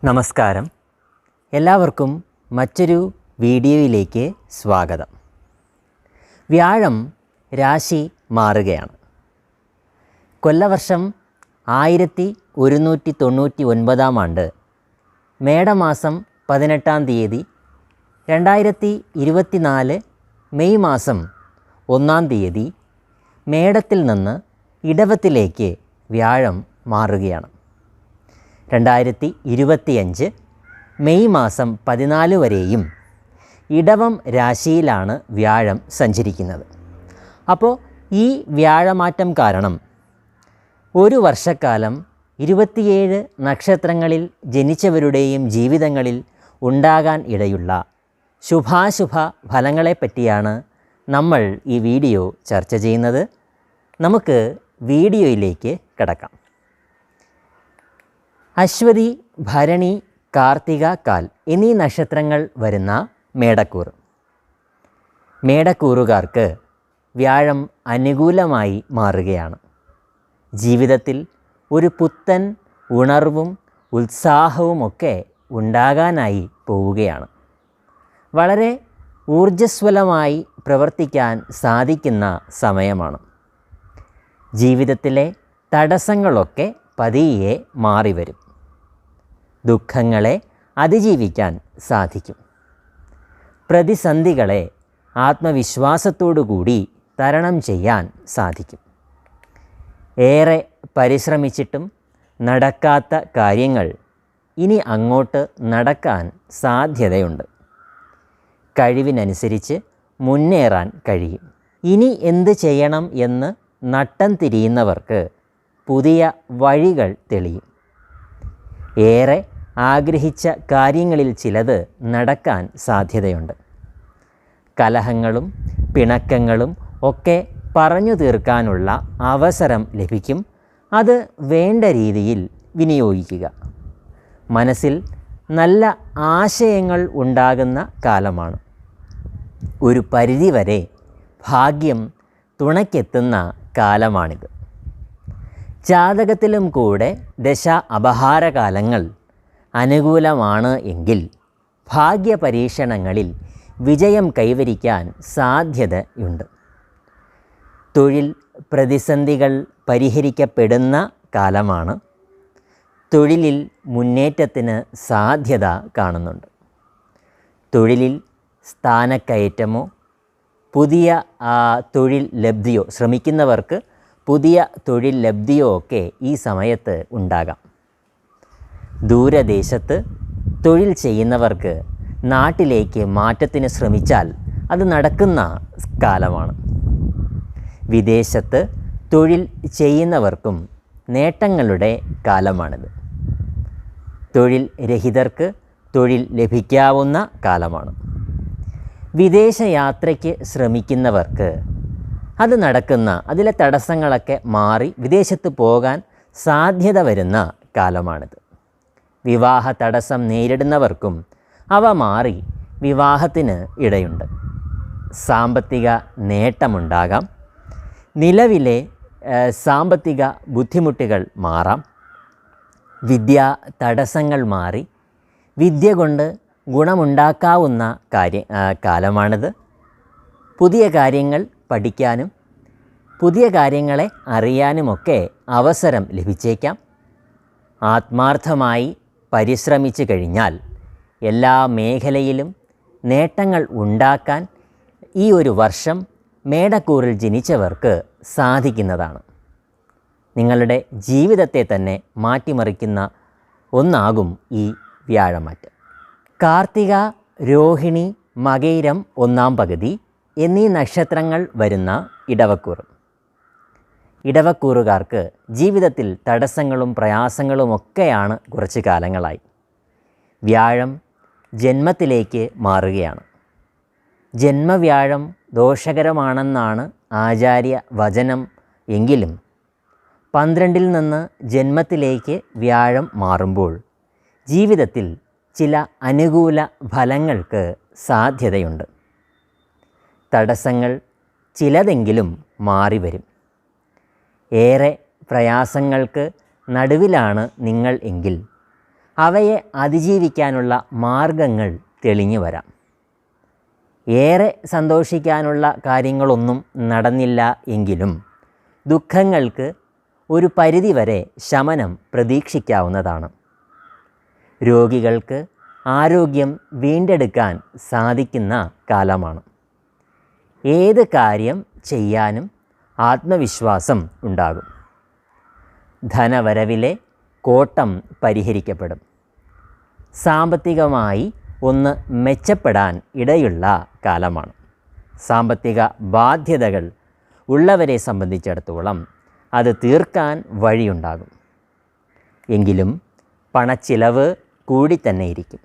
നമസ്കാരം. എല്ലാവർക്കും മറ്റൊരു വീഡിയോയിലേക്ക് സ്വാഗതം. വ്യാഴം രാശി മാറുകയാണ്. കൊല്ലവർഷം 1199 ആണ്ട് മേടമാസം 18 തീയതി 2024 മെയ് മാസം 1 തീയതി മേടത്തിൽ നിന്ന് ഇടവത്തിലേക്ക് വ്യാഴം മാറുകയാണ്. 2025 മെയ് മാസം 14 വരെയും ഇടവം രാശിയിലാണ് വ്യാഴം സഞ്ചരിക്കുന്നത്. അപ്പോൾ ഈ വ്യാഴമാറ്റം കാരണം ഒരു വർഷക്കാലം 27 നക്ഷത്രങ്ങളിൽ ജനിച്ചവരുടെയും ജീവിതങ്ങളിൽ ഉണ്ടാകാൻ ഇടയുള്ള ശുഭാശുഭ ഫലങ്ങളെപ്പറ്റിയാണ് നമ്മൾ ഈ വീഡിയോ ചർച്ച ചെയ്യുന്നത്. നമുക്ക് വീഡിയോയിലേക്ക് കടക്കാം. അശ്വതി, ഭരണി, കാർത്തിക, കാൽ എന്നീ നക്ഷത്രങ്ങൾ വരുന്ന മേടക്കൂർ. മേടക്കൂറുകാർക്ക് വ്യാഴം അനുകൂലമായി മാറുകയാണ്. ജീവിതത്തിൽ ഒരു പുത്തൻ ഉണർവും ഉത്സാഹവുമൊക്കെ ഉണ്ടാകാനായി പോവുകയാണ്. വളരെ ഊർജ്ജസ്വലമായി പ്രവർത്തിക്കാൻ സാധിക്കുന്ന സമയമാണ്. ജീവിതത്തിലെ തടസ്സങ്ങളൊക്കെ പതിയെ മാറിവരും. ദുഃഖങ്ങളെ അതിജീവിക്കാൻ സാധിക്കും. പ്രതിസന്ധികളെ ആത്മവിശ്വാസത്തോടുകൂടി തരണം ചെയ്യാൻ സാധിക്കും. ഏറെ പരിശ്രമിച്ചിട്ടും നടക്കാത്ത കാര്യങ്ങൾ ഇനി അങ്ങോട്ട് നടക്കാൻ സാധ്യതയുണ്ട്. കഴിവിനനുസരിച്ച് മുന്നേറാൻ കഴിയും. ഇനി എന്ത് ചെയ്യണം എന്ന് നട്ടം തിരിയുന്നവർക്ക് പുതിയ വഴികൾ തെളിയും. ഏറെ ആഗ്രഹിച്ച കാര്യങ്ങളിൽ ചിലത് നടക്കാൻ സാധ്യതയുണ്ട്. കലഹങ്ങളും പിണക്കങ്ങളും ഒക്കെ പറഞ്ഞു തീർക്കാനുള്ള അവസരം ലഭിക്കും. അത് വേണ്ട രീതിയിൽ വിനിയോഗിക്കുക. മനസ്സിൽ നല്ല ആശയങ്ങൾ ഉണ്ടാകുന്ന കാലമാണ്. ഒരു പരിധിവരെ ഭാഗ്യം തുണയ്ക്കെത്തുന്ന കാലമാണിത്. ജാതകത്തിലും കൂടെ ദശ അപഹാരകാലങ്ങൾ അനുകൂലമാണ് എങ്കിൽ ഭാഗ്യപരീക്ഷണങ്ങളിൽ വിജയം കൈവരിക്കാൻ സാധ്യതയുണ്ട്. തൊഴിൽ പ്രതിസന്ധികൾ പരിഹരിക്കപ്പെടുന്ന കാലമാണ്. തൊഴിലിൽ മുന്നേറ്റത്തിന് സാധ്യത കാണുന്നുണ്ട്. തൊഴിലിൽ സ്ഥാനക്കയറ്റമോ പുതിയ തൊഴിൽ ലബ്ധിയോ ശ്രമിക്കുന്നവർക്ക് പുതിയ തൊഴിൽ ലബ്ധിയോ ഒക്കെ ഈ സമയത്ത് ഉണ്ടാകാം. ദൂരദേശത്ത് തൊഴിൽ ചെയ്യുന്നവർക്ക് നാട്ടിലേക്ക് മാറ്റത്തിന് ശ്രമിച്ചാൽ അത് നടക്കുന്ന കാലമാണ്. വിദേശത്ത് തൊഴിൽ ചെയ്യുന്നവർക്കും നേട്ടങ്ങളുടെ കാലമാണിത്. തൊഴിൽ രഹിതർക്ക് തൊഴിൽ ലഭിക്കാവുന്ന കാലമാണ്. വിദേശയാത്രയ്ക്ക് ശ്രമിക്കുന്നവർക്ക് അത് നടക്കുന്ന അതിലെ തടസ്സങ്ങളൊക്കെ മാറി വിദേശത്ത് പോകാൻ സാധ്യത വരുന്ന കാലമാണിത്. വിവാഹ തടസ്സം നേരിടുന്നവർക്കും അവ മാറി വിവാഹത്തിന് ഇടയുണ്ട്. സാമ്പത്തിക നേട്ടമുണ്ടാകാം. നിലവിലെ സാമ്പത്തിക ബുദ്ധിമുട്ടുകൾ മാറാം. വിദ്യാ തടസ്സങ്ങൾ മാറി വിദ്യ കൊണ്ട് ഗുണമുണ്ടാക്കാവുന്ന കാലമാണിത്. പുതിയ കാര്യങ്ങൾ പഠിക്കാനും പുതിയ കാര്യങ്ങളെ അറിയാനുമൊക്കെ അവസരം ലഭിച്ചേക്കാം. ആത്മാർത്ഥമായി പരിശ്രമിച്ചു കഴിഞ്ഞാൽ എല്ലാ മേഖലയിലും നേട്ടങ്ങൾ ഉണ്ടാക്കാൻ ഈ ഒരു വർഷം മേടക്കൂറിൽ ജനിച്ചവർക്ക് സാധിക്കുന്നതാണ്. നിങ്ങളുടെ ജീവിതത്തെ തന്നെ മാറ്റിമറിക്കുന്ന ഒന്നാകും ഈ വ്യാഴമാറ്റം. കാർത്തിക, രോഹിണി, മകയിരം 1-ാം പകുതി എന്നീ നക്ഷത്രങ്ങൾ വരുന്ന ഇടവക്കൂർ. ഇടവക്കൂറുകാർക്ക് ജീവിതത്തിൽ തടസ്സങ്ങളും പ്രയാസങ്ങളുമൊക്കെയാണ് കുറച്ച് കാലങ്ങളായി. വ്യാഴം ജന്മത്തിലേക്ക് മാറുകയാണ്. ജന്മവ്യാഴം ദോഷകരമാണെന്നാണ് ആചാര്യ വചനം. എങ്കിലും 12-ൽ നിന്ന് ജന്മത്തിലേക്ക് വ്യാഴം മാറുമ്പോൾ ജീവിതത്തിൽ ചില അനുകൂല ഫലങ്ങൾക്ക് സാധ്യതയുണ്ട്. തടസ്സങ്ങൾ ചിലതെങ്കിലും മാറിവരും. ഏറെ പ്രയാസങ്ങൾക്ക് നടുവിലാണ് നിങ്ങൾ എങ്കിൽ അവയെ അതിജീവിക്കാനുള്ള മാർഗങ്ങൾ തെളിഞ്ഞു വരാം. ഏറെ സന്തോഷിക്കാനുള്ള കാര്യങ്ങളൊന്നും നടന്നില്ല എങ്കിലും ദുഃഖങ്ങൾക്ക് ഒരു പരിധിവരെ ശമനം പ്രതീക്ഷിക്കാവുന്നതാണ്. രോഗികൾക്ക് ആരോഗ്യം വീണ്ടെടുക്കാൻ സാധിക്കുന്ന കാലമാണ്. ഏത് കാര്യം ചെയ്യാനും ആത്മവിശ്വാസം ഉണ്ടാകും. ധനവരവിലെ കോട്ടം പരിഹരിക്കപ്പെടും. സാമ്പത്തികമായി ഒന്ന് മെച്ചപ്പെടാൻ ഇടയുള്ള കാലമാണ്. സാമ്പത്തിക ബാധ്യതകൾ ഉള്ളവരെ സംബന്ധിച്ചിടത്തോളം അത് തീർക്കാൻ വഴിയുണ്ടാകും. എങ്കിലും പണച്ചിലവ് കൂടി തന്നെ ഇരിക്കും.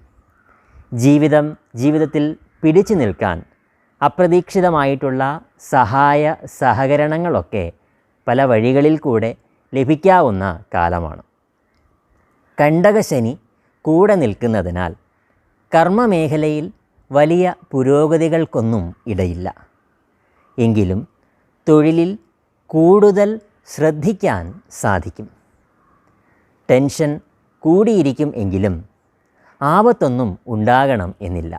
ജീവിതത്തിൽ പിടിച്ചു നിൽക്കാൻ അപ്രതീക്ഷിതമായിട്ടുള്ള സഹായ സഹകരണങ്ങളൊക്കെ പല വഴികളിൽ കൂടെ ലഭിക്കാവുന്ന കാലമാണ്. കണ്ടകശനി കൂടെ നിൽക്കുന്നതിനാൽ കർമ്മമേഖലയിൽ വലിയ പുരോഗതികൾക്കൊന്നും ഇടയില്ല. എങ്കിലും തൊഴിലിൽ കൂടുതൽ ശ്രദ്ധിക്കാൻ സാധിക്കും. ടെൻഷൻ കൂടിയിരിക്കും എങ്കിലും ആപത്തൊന്നും ഉണ്ടാകണം എന്നില്ല.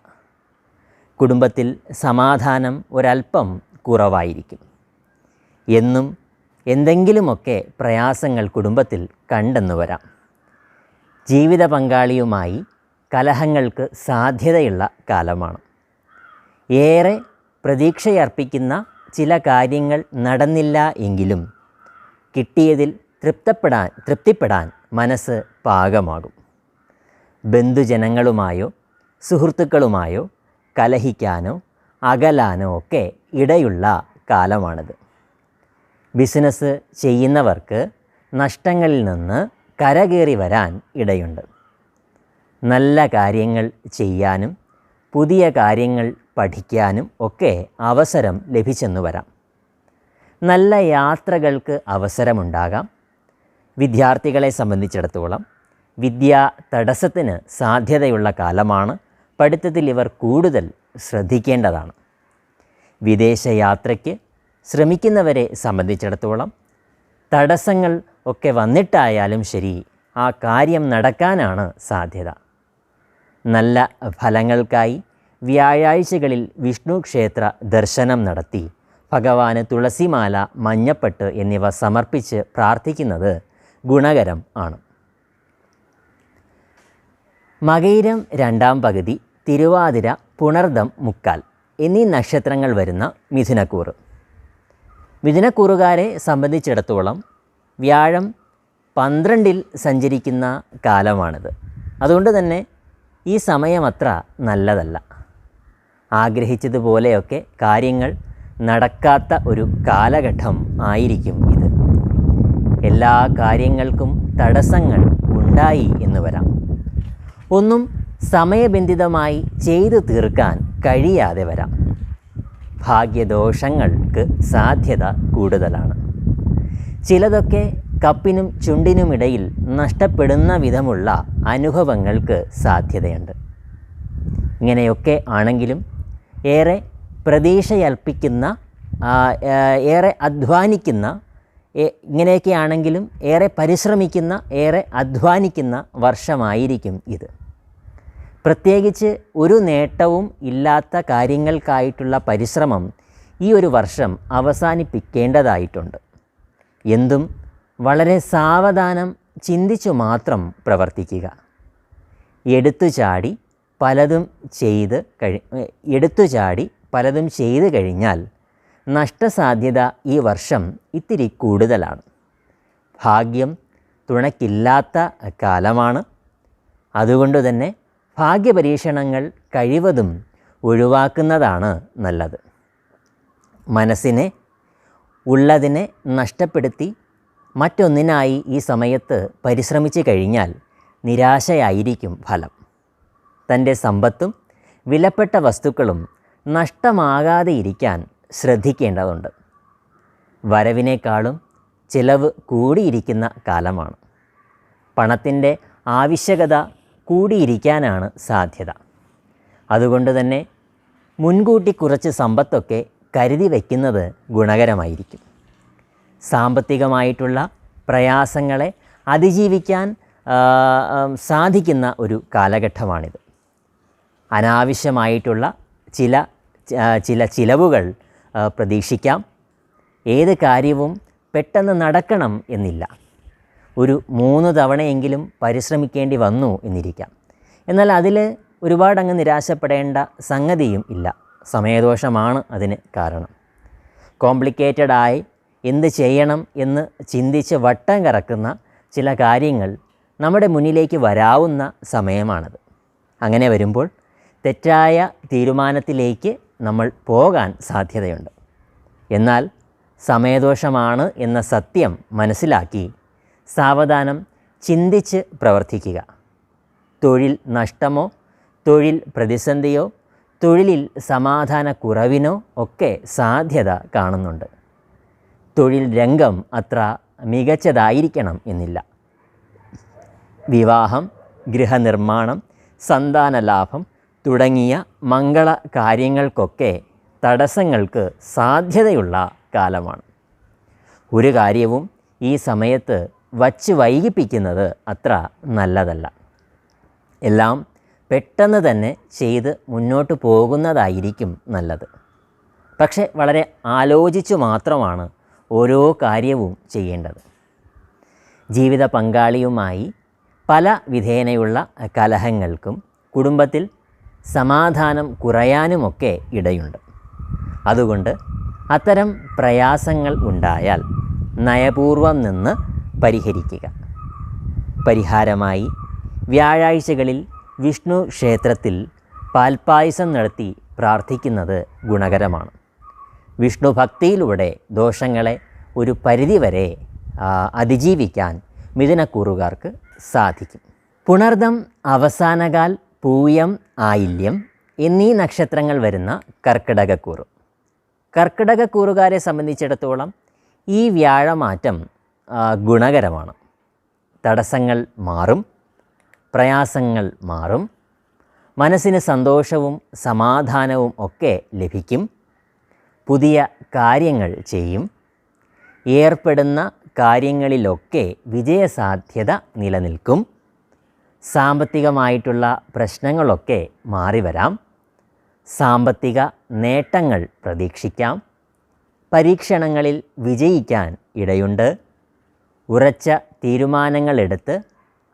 കുടുംബത്തിൽ സമാധാനം ഒരല്പം കുറവായിരിക്കും. എന്നും എന്തെങ്കിലുമൊക്കെ പ്രയാസങ്ങൾ കുടുംബത്തിൽ കണ്ടെന്നു വരാം. ജീവിത പങ്കാളിയുമായി കലഹങ്ങൾക്ക് സാധ്യതയുള്ള കാലമാണ്. ഏറെ പ്രതീക്ഷയർപ്പിക്കുന്ന ചില കാര്യങ്ങൾ നടന്നില്ല എങ്കിലും കിട്ടിയതിൽ തൃപ്തിപ്പെടാൻ മനസ്സ് പാകമാകും. ബന്ധുജനങ്ങളുമായോ സുഹൃത്തുക്കളുമായോ കലഹിക്കാനോ അകലാനോ ഒക്കെ ഇടയുള്ള കാലമാണിത്. ബിസിനസ് ചെയ്യുന്നവർക്ക് നഷ്ടങ്ങളിൽ നിന്ന് കരകയറി വരാൻ ഇടയുണ്ട്. നല്ല കാര്യങ്ങൾ ചെയ്യാനും പുതിയ കാര്യങ്ങൾ പഠിക്കാനും ഒക്കെ അവസരം ലഭിച്ചെന്നു വരാം. നല്ല യാത്രകൾക്ക് അവസരമുണ്ടാകാം. വിദ്യാർത്ഥികളെ സംബന്ധിച്ചിടത്തോളം വിദ്യാ തടസ്സത്തിന് സാധ്യതയുള്ള കാലമാണ്. പഠിത്തത്തിൽ ഇവർ കൂടുതൽ ശ്രദ്ധിക്കേണ്ടതാണ്. വിദേശയാത്രയ്ക്ക് ശ്രമിക്കുന്നവരെ സംബന്ധിച്ചിടത്തോളം തടസ്സങ്ങൾ ഒക്കെ വന്നിട്ടായാലും ശരി, ആ കാര്യം നടക്കാനാണ് സാധ്യത. നല്ല ഫലങ്ങൾക്കായി വ്യാഴാഴ്ചകളിൽ വിഷ്ണു ക്ഷേത്ര ദർശനം നടത്തി ഭഗവാന് തുളസിമാല, മഞ്ഞപ്പട്ട് എന്നിവ സമർപ്പിച്ച് പ്രാർത്ഥിക്കുന്നത് ഗുണകരം ആണ്. മകയിരം രണ്ടാം പകുതി, തിരുവാതിര, പുണർദം മുക്കാൽ എന്നീ നക്ഷത്രങ്ങൾ വരുന്ന മിഥുനക്കൂറ്. മിഥുനക്കൂറുകാരെ സംബന്ധിച്ചിടത്തോളം വ്യാഴം 12 സഞ്ചരിക്കുന്ന കാലമാണിത്. അതുകൊണ്ട് തന്നെ ഈ സമയമത്ര നല്ലതല്ല. ആഗ്രഹിച്ചതുപോലെയൊക്കെ കാര്യങ്ങൾ നടക്കാത്ത ഒരു കാലഘട്ടം ആയിരിക്കും ഇത്. എല്ലാ കാര്യങ്ങൾക്കും തടസ്സങ്ങൾ ഉണ്ടായി എന്ന് വരാം. ഒന്നും സമയബന്ധിതമായി ചെയ്തു തീർക്കാൻ കഴിയാതെ വരാം. ഭാഗ്യദോഷങ്ങൾക്ക് സാധ്യത കൂടുതലാണ്. ചിലതൊക്കെ കപ്പിനും ചുണ്ടിനുമിടയിൽ നഷ്ടപ്പെടുന്ന വിധമുള്ള അനുഭവങ്ങൾക്ക് സാധ്യതയുണ്ട്. ഇങ്ങനെയൊക്കെ ആണെങ്കിലും ഏറെ പ്രതീക്ഷയർപ്പിക്കുന്ന, ഏറെ അധ്വാനിക്കുന്ന, ഇങ്ങനെയൊക്കെ ആണെങ്കിലും ഏറെ പരിശ്രമിക്കുന്ന, ഏറെ അധ്വാനിക്കുന്ന വർഷമായിരിക്കും ഇത്. പ്രത്യേകിച്ച് ഒരു നേട്ടവും ഇല്ലാത്ത കാര്യങ്ങൾക്കായിട്ടുള്ള പരിശ്രമം ഈ ഒരു വർഷം അവസാനിപ്പിക്കേണ്ടതായിട്ടുണ്ട്. എന്തും വളരെ സാവധാനം ചിന്തിച്ചു മാത്രം പ്രവർത്തിക്കുക. എടുത്തുചാടി പലതും ചെയ്ത് കഴിഞ്ഞാൽ നഷ്ടസാധ്യത ഈ വർഷം ഇത്തിരി കൂടുതലാണ്. ഭാഗ്യം തുണയ്ക്കില്ലാത്ത കാലമാണ്. അതുകൊണ്ട് തന്നെ ഭാഗ്യപരീക്ഷണങ്ങൾ കഴിവതും ഒഴിവാക്കുന്നതാണ് നല്ലത്. മനസ്സിനെ ഉള്ളതിനെ നഷ്ടപ്പെടുത്തി മറ്റൊന്നിനായി ഈ സമയത്ത് പരിശ്രമിച്ചു കഴിഞ്ഞാൽ നിരാശയായിരിക്കും ഫലം. തൻ്റെ സമ്പത്തും വിലപ്പെട്ട വസ്തുക്കളും നഷ്ടമാകാതെ ഇരിക്കാൻ ശ്രദ്ധിക്കേണ്ടതുണ്ട്. വരവിനേക്കാളും ചിലവ് കൂടിയിരിക്കുന്ന കാലമാണ്. പണത്തിൻ്റെ ആവശ്യകത കൂടിയിരിക്കാനാണ് സാധ്യത. അതുകൊണ്ട് തന്നെ മുൻകൂട്ടി കുറച്ച് സമ്പത്തൊക്കെ കരുതി വയ്ക്കുന്നത് ഗുണകരമായിരിക്കും. സാമ്പത്തികമായിട്ടുള്ള പ്രയാസങ്ങളെ അതിജീവിക്കാൻ സാധിക്കുന്ന ഒരു കാലഘട്ടമാണിത്. അനാവശ്യമായിട്ടുള്ള ചില ചിലവുകൾ പ്രതീക്ഷിക്കാം. ഏത് കാര്യവും പെട്ടെന്ന് നടക്കണം എന്നില്ല. ഒരു 3 തവണയെങ്കിലും പരിശ്രമിക്കേണ്ടി വന്നു എന്നിരിക്കാം. എന്നാൽ അതിൽ ഒരുപാടങ്ങ് നിരാശപ്പെടേണ്ട സംഗതിയും ഇല്ല. സമയദോഷമാണ് അതിന് കാരണം. കോംപ്ലിക്കേറ്റഡായി എന്ത് ചെയ്യണം എന്ന് ചിന്തിച്ച് വട്ടം കറക്കുന്ന ചില കാര്യങ്ങൾ നമ്മുടെ മുന്നിലേക്ക് വരാവുന്ന സമയമാണത്. അങ്ങനെ വരുമ്പോൾ തെറ്റായ തീരുമാനത്തിലേക്ക് നമ്മൾ പോകാൻ സാധ്യതയുണ്ട്. എന്നാൽ സമയദോഷമാണ് എന്ന സത്യം മനസ്സിലാക്കി സാവധാനം ചിന്തിച്ച് പ്രവർത്തിക്കുക. തൊഴിൽ നഷ്ടമോ തൊഴിൽ പ്രതിസന്ധിയോ തൊഴിലിൽ സമാധാനക്കുറവിനോ ഒക്കെ സാധ്യത കാണുന്നുണ്ട്. തൊഴിൽ രംഗം അത്ര മികച്ചതായിരിക്കണം എന്നില്ല. വിവാഹം, ഗൃഹനിർമ്മാണം, സന്താനലാഭം തുടങ്ങിയ മംഗള കാര്യങ്ങൾക്കൊക്കെ തടസ്സങ്ങൾക്ക് സാധ്യതയുള്ള കാലമാണ്. ഒരു കാര്യവും ഈ സമയത്ത് വച്ച് വൈകിപ്പിക്കുന്നത് അത്ര നല്ലതല്ല. എല്ലാം പെട്ടെന്ന് തന്നെ ചെയ്ത് മുന്നോട്ട് പോകുന്നതായിരിക്കും നല്ലത്. പക്ഷേ വളരെ ആലോചിച്ചു മാത്രമാണ് ഓരോ കാര്യവും ചെയ്യേണ്ടത്. ജീവിത പങ്കാളിയുമായി പല വിധേനയുള്ള കലഹങ്ങൾക്കും കുടുംബത്തിൽ സമാധാനം കുറയാനുമൊക്കെ ഇടയുണ്ട്. അതുകൊണ്ട് അത്തരം പ്രയാസങ്ങൾ ഉണ്ടായാൽ നയപൂർവം നിന്ന് പരിഹരിക്കുക. പരിഹാരമായി വ്യാഴാഴ്ചകളിൽ വിഷ്ണു ക്ഷേത്രത്തിൽ പാൽപ്പായസം നടത്തി പ്രാർത്ഥിക്കുന്നത് ഗുണകരമാണ്. വിഷ്ണു ഭക്തിയിലൂടെ ദോഷങ്ങളെ ഒരു പരിധിവരെ അതിജീവിക്കാൻ മിഥുനക്കൂറുകാർക്ക് സാധിക്കും. പുണർദം, അവസാനകാൽ, പൂയം, ആയില്യം എന്നീ നക്ഷത്രങ്ങൾ വരുന്ന കർക്കിടകക്കൂറ്. കർക്കിടകക്കൂറുകാരെ സംബന്ധിച്ചിടത്തോളം ഈ വ്യാഴമാറ്റം ഗുണകരമാണ്. തടസ്സങ്ങൾ മാറും, പ്രയാസങ്ങൾ മാറും, മനസ്സിന് സന്തോഷവും സമാധാനവും ഒക്കെ ലഭിക്കും. പുതിയ കാര്യങ്ങൾ ചെയ്യും. ഏർപ്പെടുന്ന കാര്യങ്ങളിലൊക്കെ വിജയസാധ്യത നിലനിൽക്കും. സാമ്പത്തികമായിട്ടുള്ള പ്രശ്നങ്ങളൊക്കെ മാറിവരാം. സാമ്പത്തിക നേട്ടങ്ങൾ പ്രതീക്ഷിക്കാം. പരീക്ഷണങ്ങളിൽ വിജയിക്കാൻ ഇടയുണ്ട്. ഉറച്ച തീരുമാനങ്ങളെടുത്ത്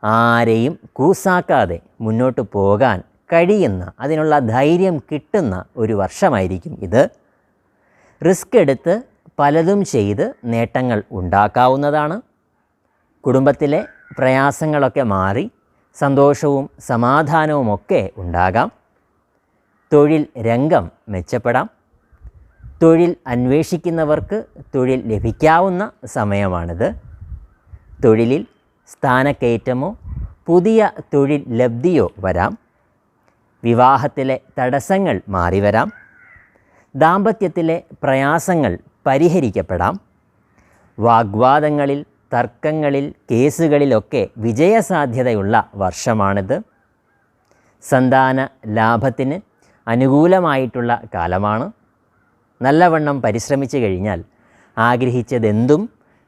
ആരെയും കൂസാക്കാതെ മുന്നോട്ട് പോകാൻ കഴിയുന്ന, അതിനുള്ള ധൈര്യം കിട്ടുന്ന ഒരു വർഷമായിരിക്കും ഇത്. റിസ്ക് എടുത്ത് പലതും ചെയ്ത് നേട്ടങ്ങൾ ഉണ്ടാക്കാവുന്നതാണ്. കുടുംബത്തിലെ പ്രയാസങ്ങളൊക്കെ മാറി സന്തോഷവും സമാധാനവുമൊക്കെ ഉണ്ടാകാം. തൊഴിൽ രംഗം മെച്ചപ്പെടാം. തൊഴിൽ അന്വേഷിക്കുന്നവർക്ക് തൊഴിൽ ലഭിക്കാവുന്ന സമയമാണിത്. തൊഴിലിൽ സ്ഥാനക്കയറ്റമോ പുതിയ തൊഴിൽ ലബ്ധിയോ വരാം. വിവാഹത്തിലെ തടസ്സങ്ങൾ മാറിവരാം. ദാമ്പത്യത്തിലെ പ്രയാസങ്ങൾ പരിഹരിക്കപ്പെടാം. വാഗ്വാദങ്ങളിൽ, തർക്കങ്ങളിൽ, കേസുകളിലൊക്കെ വിജയസാധ്യതയുള്ള വർഷമാണിത്. സന്താന ലാഭത്തിന് അനുകൂലമായിട്ടുള്ള കാലമാണ്. നല്ലവണ്ണം പരിശ്രമിച്ചു കഴിഞ്ഞാൽ ആഗ്രഹിച്ചതെന്തും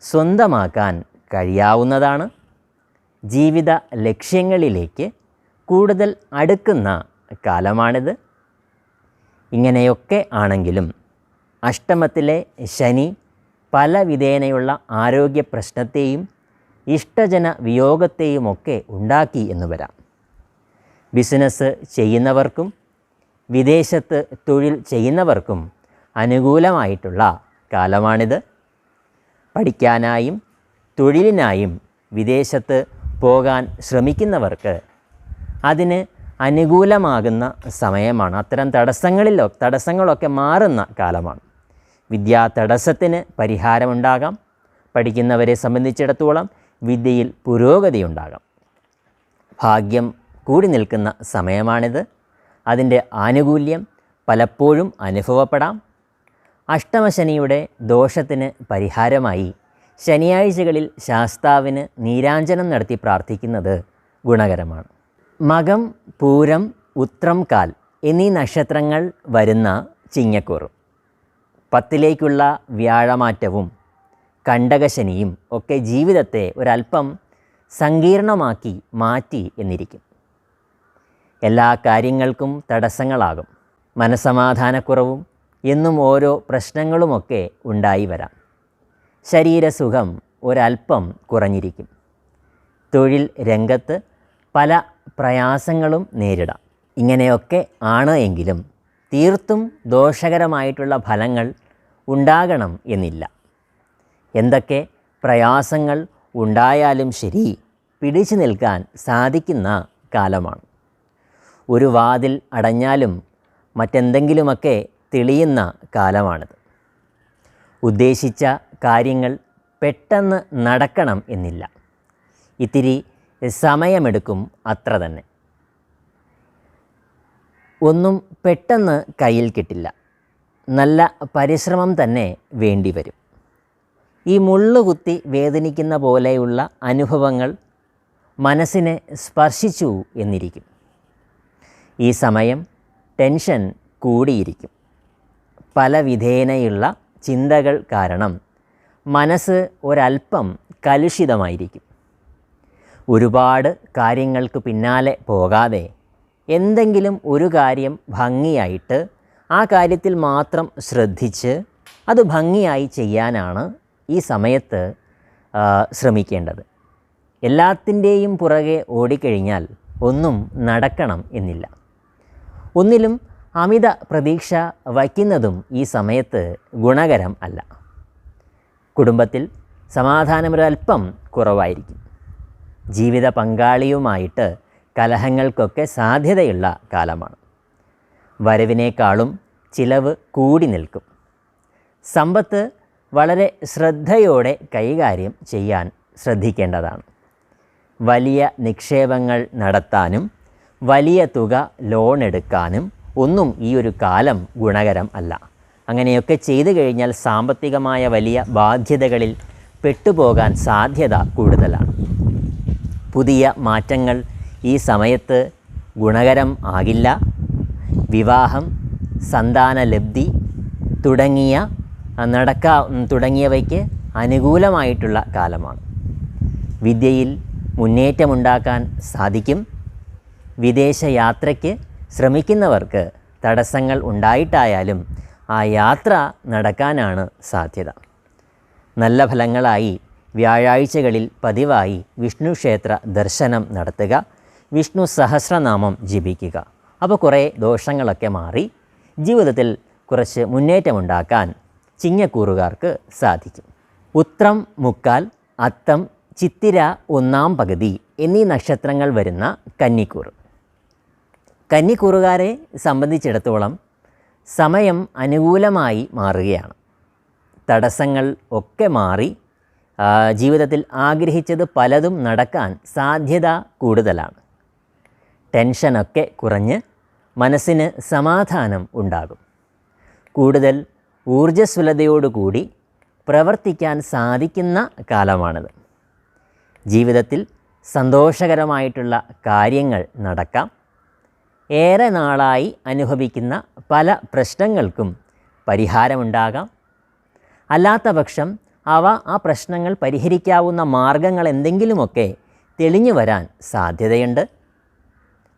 സ്വന്തമാക്കാൻ കഴിയാവുന്നതാണ്. ജീവിത ലക്ഷ്യങ്ങളിലേക്ക് കൂടുതൽ അടുക്കുന്ന കാലമാണിത്. ഇങ്ങനെയൊക്കെ ആണെങ്കിലും അഷ്ടമത്തിലെ ശനി പല വിധേനയുള്ള ആരോഗ്യ പ്രശ്നത്തെയും ഇഷ്ടജന വിയോഗത്തെയുമൊക്കെ ഉണ്ടാക്കി എന്ന് വരാം. ബിസിനസ് ചെയ്യുന്നവർക്കും വിദേശത്ത് തൊഴിൽ ചെയ്യുന്നവർക്കും അനുകൂലമായിട്ടുള്ള കാലമാണിത്. പഠിക്കാനായും തൊഴിലിനായും വിദേശത്ത് പോകാൻ ശ്രമിക്കുന്നവർക്ക് അതിന് അനുകൂലമാകുന്ന സമയമാണ്. അത്തരം തടസ്സങ്ങളൊക്കെ മാറുന്ന കാലമാണ്. വിദ്യാ തടസ്സത്തിന് പരിഹാരമുണ്ടാകാം. പഠിക്കുന്നവരെ സംബന്ധിച്ചിടത്തോളം വിദ്യയിൽ പുരോഗതിയുണ്ടാകാം. ഭാഗ്യം കൂടി നിൽക്കുന്ന സമയമാണിത്. അതിൻ്റെ ആനുകൂല്യം പലപ്പോഴും അനുഭവപ്പെടാം. അഷ്ടമശനിയുടെ ദോഷത്തിന് പരിഹാരമായി ശനിയാഴ്ചകളിൽ ശാസ്താവിന് നീരാഞ്ജനം നടത്തി പ്രാർത്ഥിക്കുന്നത് ഗുണകരമാണ്. മകം, പൂരം, ഉത്രം കാൽ എന്നീ നക്ഷത്രങ്ങൾ വരുന്ന ചിങ്ങക്കൂറും 10ലേക്കുള്ള വ്യാഴമാറ്റവും കണ്ടകശനിയും ഒക്കെ ജീവിതത്തെ ഒരല്പം സങ്കീർണമാക്കി മാറ്റി എന്നിരിക്കും. എല്ലാ കാര്യങ്ങൾക്കും തടസ്സങ്ങളാകും. മനസ്സമാധാനക്കുറവും എന്നും ഓരോ പ്രശ്നങ്ങളുമൊക്കെ ഉണ്ടായി വരാം. ശരീരസുഖം ഒരല്പം കുറഞ്ഞിരിക്കും. തൊഴിൽ രംഗത്ത് പല പ്രയാസങ്ങളും നേരിടാം. ഇങ്ങനെയൊക്കെ ആണ് എങ്കിലും തീർത്തും ദോഷകരമായിട്ടുള്ള ഫലങ്ങൾ ഉണ്ടാകണം എന്നില്ല. എന്തൊക്കെ പ്രയാസങ്ങൾ ഉണ്ടായാലും ശരി, പിടിച്ചു നിൽക്കാൻ സാധിക്കുന്ന കാലമാണ്. ഒരു വാതിൽ അടഞ്ഞാലും മറ്റെന്തെങ്കിലുമൊക്കെ തെളിയുന്ന കാലമാണിത്. ഉദ്ദേശിച്ച കാര്യങ്ങൾ പെട്ടെന്ന് നടക്കണം എന്നില്ല. ഇത്തിരി സമയമെടുക്കും, അത്ര തന്നെ. ഒന്നും പെട്ടെന്ന് കയ്യിൽ കിട്ടില്ല. നല്ല പരിശ്രമം തന്നെ വേണ്ടിവരും. ഈ മുള്ളുകുത്തി വേദനിക്കുന്ന പോലെയുള്ള അനുഭവങ്ങൾ മനസ്സിനെ സ്പർശിച്ചു എന്നിരിക്കും. ഈ സമയം ടെൻഷൻ കൂടിയിരിക്കും. പല വിധേനയുള്ള ചിന്തകൾ കാരണം മനസ്സ് ഒരല്പം കലുഷിതമായിരിക്കും. ഒരുപാട് കാര്യങ്ങൾക്ക് പിന്നാലെ പോകാതെ എന്തെങ്കിലും ഒരു കാര്യം ഭംഗിയായിട്ട് ആ കാര്യത്തിൽ മാത്രം ശ്രദ്ധിച്ച് അത് ഭംഗിയായി ചെയ്യാനാണ് ഈ സമയത്ത് ശ്രമിക്കേണ്ടത്. എല്ലാത്തിൻ്റെയും പുറകെ ഓടിക്കഴിഞ്ഞാൽ ഒന്നും നടക്കണം എന്നില്ല. ഒന്നിലും അമിത പ്രതീക്ഷ വയ്ക്കുന്നതും ഈ സമയത്ത് ഗുണകരം അല്ല. കുടുംബത്തിൽ സമാധാനമൊരല്പം കുറവായിരിക്കും. ജീവിത പങ്കാളിയുമായിട്ട് കലഹങ്ങൾക്കൊക്കെ സാധ്യതയുള്ള കാലമാണ്. വരവിനേക്കാളും ചിലവ് കൂടി നിൽക്കും. സമ്പത്ത് വളരെ ശ്രദ്ധയോടെ കൈകാര്യം ചെയ്യാൻ ശ്രദ്ധിക്കേണ്ടതാണ്. വലിയ നിക്ഷേപങ്ങൾ നടത്താനും വലിയ തുക ലോൺ എടുക്കാനും ഒന്നും ഈ ഒരു കാലം ഗുണകരം അല്ല. അങ്ങനെയൊക്കെ ചെയ്തു കഴിഞ്ഞാൽ സാമ്പത്തികമായ വലിയ ബാധ്യതകളിൽ പെട്ടുപോകാൻ സാധ്യത കൂടുതലാണ്. പുതിയ മാറ്റങ്ങൾ ഈ സമയത്ത് ഗുണകരം ആകില്ല. വിവാഹം, സന്താനലബ്ധി തുടങ്ങിയവയ്ക്ക് അനുകൂലമായിട്ടുള്ള കാലമാണ്. വിദ്യയിൽ മുന്നേറ്റമുണ്ടാക്കാൻ സാധിക്കും. വിദേശയാത്രയ്ക്ക് ശ്രമിക്കുന്നവർക്ക് തടസ്സങ്ങൾ ഉണ്ടായിട്ടായാലും ആ യാത്ര നടക്കാനാണ് സാധ്യത. നല്ല ഫലങ്ങളായി വ്യാഴാഴ്ചകളിൽ പതിവായി വിഷ്ണു ക്ഷേത്ര ദർശനം നടത്തുക, വിഷ്ണു സഹസ്രനാമം ജപിക്കുക. അപ്പോൾ കുറേ ദോഷങ്ങളൊക്കെ മാറി ജീവിതത്തിൽ കുറച്ച് മുന്നേറ്റമുണ്ടാക്കാൻ ചിങ്ങക്കൂറുകാർക്ക് സാധിക്കും. ഉത്രം മുക്കാൽ, അത്തം, ചിത്തിര 1-ാം പകുതി എന്നീ നക്ഷത്രങ്ങൾ വരുന്ന കന്നിക്കൂർ. കന്നിക്കൂറുകാരെ സംബന്ധിച്ചിടത്തോളം സമയം അനുകൂലമായി മാറുകയാണ്. തടസ്സങ്ങൾ ഒക്കെ മാറി ജീവിതത്തിൽ ആഗ്രഹിച്ചത് പലതും നടക്കാൻ സാധ്യത കൂടുതലാണ്. ടെൻഷനൊക്കെ കുറഞ്ഞ് മനസ്സിന് സമാധാനം ഉണ്ടാകും. കൂടുതൽ ഊർജ്ജസ്വലതയോടുകൂടി പ്രവർത്തിക്കാൻ സാധിക്കുന്ന കാലമാണിത്. ജീവിതത്തിൽ സന്തോഷകരമായിട്ടുള്ള കാര്യങ്ങൾ നടക്കാം. ഏറെ നാളായി അനുഭവിക്കുന്ന പല പ്രശ്നങ്ങൾക്കും പരിഹാരമുണ്ടാകാം. അല്ലാത്ത പക്ഷം ആ പ്രശ്നങ്ങൾ പരിഹരിക്കാവുന്ന മാർഗങ്ങൾ എന്തെങ്കിലുമൊക്കെ തെളിഞ്ഞു വരാൻ സാധ്യതയുണ്ട്.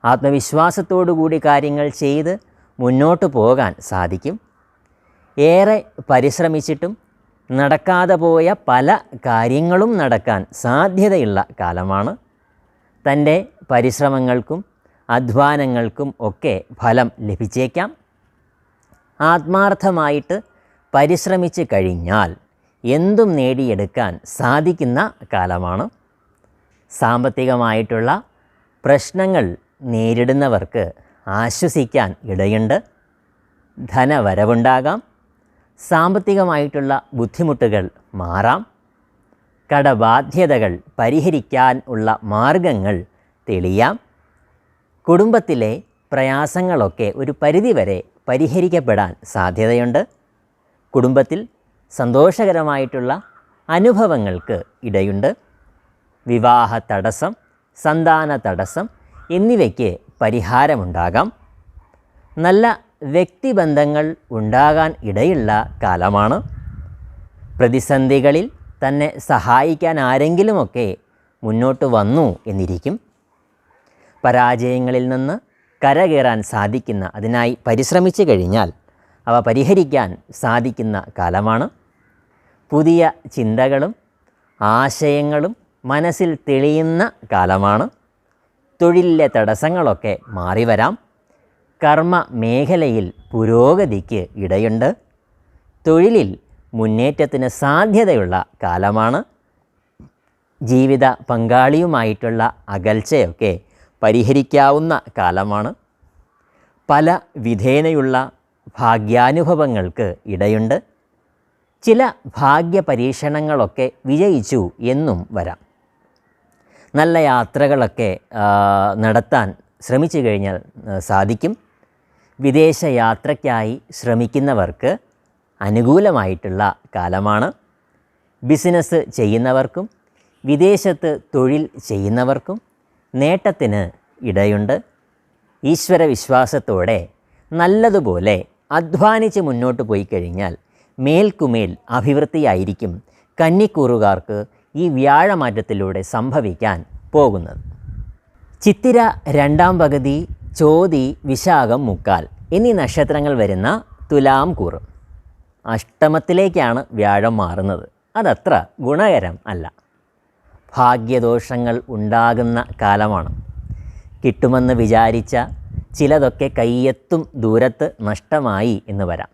ആത്മവിശ്വാസത്തോടുകൂടി കാര്യങ്ങൾ ചെയ്ത് മുന്നോട്ട് പോകാൻ സാധിക്കും. ഏറെ പരിശ്രമിച്ചിട്ടും നടക്കാതെ പോയ പല കാര്യങ്ങളും നടക്കാൻ സാധ്യതയുള്ള കാലമാണ്. തൻ്റെ പരിശ്രമങ്ങൾക്കും അധ്വാനങ്ങൾക്കും ഒക്കെ ഫലം ലഭിച്ചേക്കാം. ആത്മാർത്ഥമായിട്ട് പരിശ്രമിച്ച് കഴിഞ്ഞാൽ എന്തും നേടിയെടുക്കാൻ സാധിക്കുന്ന കാലമാണ്. സാമ്പത്തികമായിട്ടുള്ള പ്രശ്നങ്ങൾ നേരിടുന്നവർക്ക് ആശ്വസിക്കാൻ ഇടയുണ്ട്. ധനവരവുണ്ടാകാം. സാമ്പത്തികമായിട്ടുള്ള ബുദ്ധിമുട്ടുകൾ മാറാം. കടബാധ്യതകൾ പരിഹരിക്കാൻ ഉള്ള മാർഗങ്ങൾ തെളിയാം. കുടുംബത്തിലെ പ്രയാസങ്ങളൊക്കെ ഒരു പരിധിവരെ പരിഹരിക്കപ്പെടാൻ സാധ്യതയുണ്ട്. കുടുംബത്തിൽ സന്തോഷകരമായിട്ടുള്ള അനുഭവങ്ങൾക്ക് ഇടയുണ്ട്. വിവാഹ തടസ്സം, സന്താന തടസ്സം എന്നിവയ്ക്ക് പരിഹാരമുണ്ടാകാം. നല്ല വ്യക്തിബന്ധങ്ങൾ ഉണ്ടാകാൻ ഇടയുള്ള കാലമാണ്. പ്രതിസന്ധികളിൽ തന്നെ സഹായിക്കാൻ ആരെങ്കിലുമൊക്കെ മുന്നോട്ട് വന്നു എന്നിരിക്കും. പരാജയങ്ങളിൽ നിന്ന് കരകയറാൻ സാധിക്കുന്ന, അതിനായി പരിശ്രമിച്ചു കഴിഞ്ഞാൽ അവ പരിഹരിക്കാൻ സാധിക്കുന്ന കാലമാണ്. പുതിയ ചിന്തകളും ആശയങ്ങളും മനസ്സിൽ തെളിയുന്ന കാലമാണ്. തൊഴിലിലെ തടസ്സങ്ങളൊക്കെ മാറിവരാം. കർമ്മ മേഖലയിൽ പുരോഗതിക്ക് ഇടയുണ്ട്. തൊഴിലിൽ മുന്നേറ്റത്തിന് സാധ്യതയുള്ള കാലമാണ്. ജീവിത പങ്കാളിയുമായിട്ടുള്ള അകൽച്ചയൊക്കെ പരിഹരിക്കാവുന്ന കാലമാണ്. പല വിധേനയുള്ള ഭാഗ്യാനുഭവങ്ങൾക്ക് ഇടയുണ്ട്. ചില ഭാഗ്യ പരീക്ഷണങ്ങളൊക്കെ വിജയിച്ചു എന്നും വരാം. നല്ല യാത്രകളൊക്കെ നടത്താൻ ശ്രമിച്ചു കഴിഞ്ഞാൽ സാധിക്കും. വിദേശ യാത്രയ്ക്കായി ശ്രമിക്കുന്നവർക്ക് അനുകൂലമായിട്ടുള്ള കാലമാണ്. ബിസിനസ് ചെയ്യുന്നവർക്കും വിദേശത്ത് തൊഴിൽ ചെയ്യുന്നവർക്കും നേട്ടത്തിന് ഇടയുണ്ട്. ഈശ്വരവിശ്വാസത്തോടെ നല്ലതുപോലെ അധ്വാനിച്ച് മുന്നോട്ട് പോയി കഴിഞ്ഞാൽ മേൽക്കുമേൽ അഭിവൃദ്ധിയായിരിക്കും കന്നിക്കൂറുകാർക്ക് ഈ വ്യാഴമാറ്റത്തിലൂടെ സംഭവിക്കാൻ പോകുന്നത്. ചിത്തിര രണ്ടാം പകുതി, ചോതി, വിശാഖം, മുക്കാൽ എന്നീ നക്ഷത്രങ്ങൾ വരുന്ന തുലാം കൂറ് അഷ്ടമത്തിലേക്കാണ് വ്യാഴം മാറുന്നത്. അതത്ര ഗുണകരം അല്ല. ഭാഗ്യദോഷങ്ങൾ ഉണ്ടാകുന്ന കാലമാണ്. കിട്ടുമെന്ന് വിചാരിച്ച ചിലതൊക്കെ കയ്യെത്തും ദൂരത്ത് നഷ്ടമായി എന്ന് വരാം.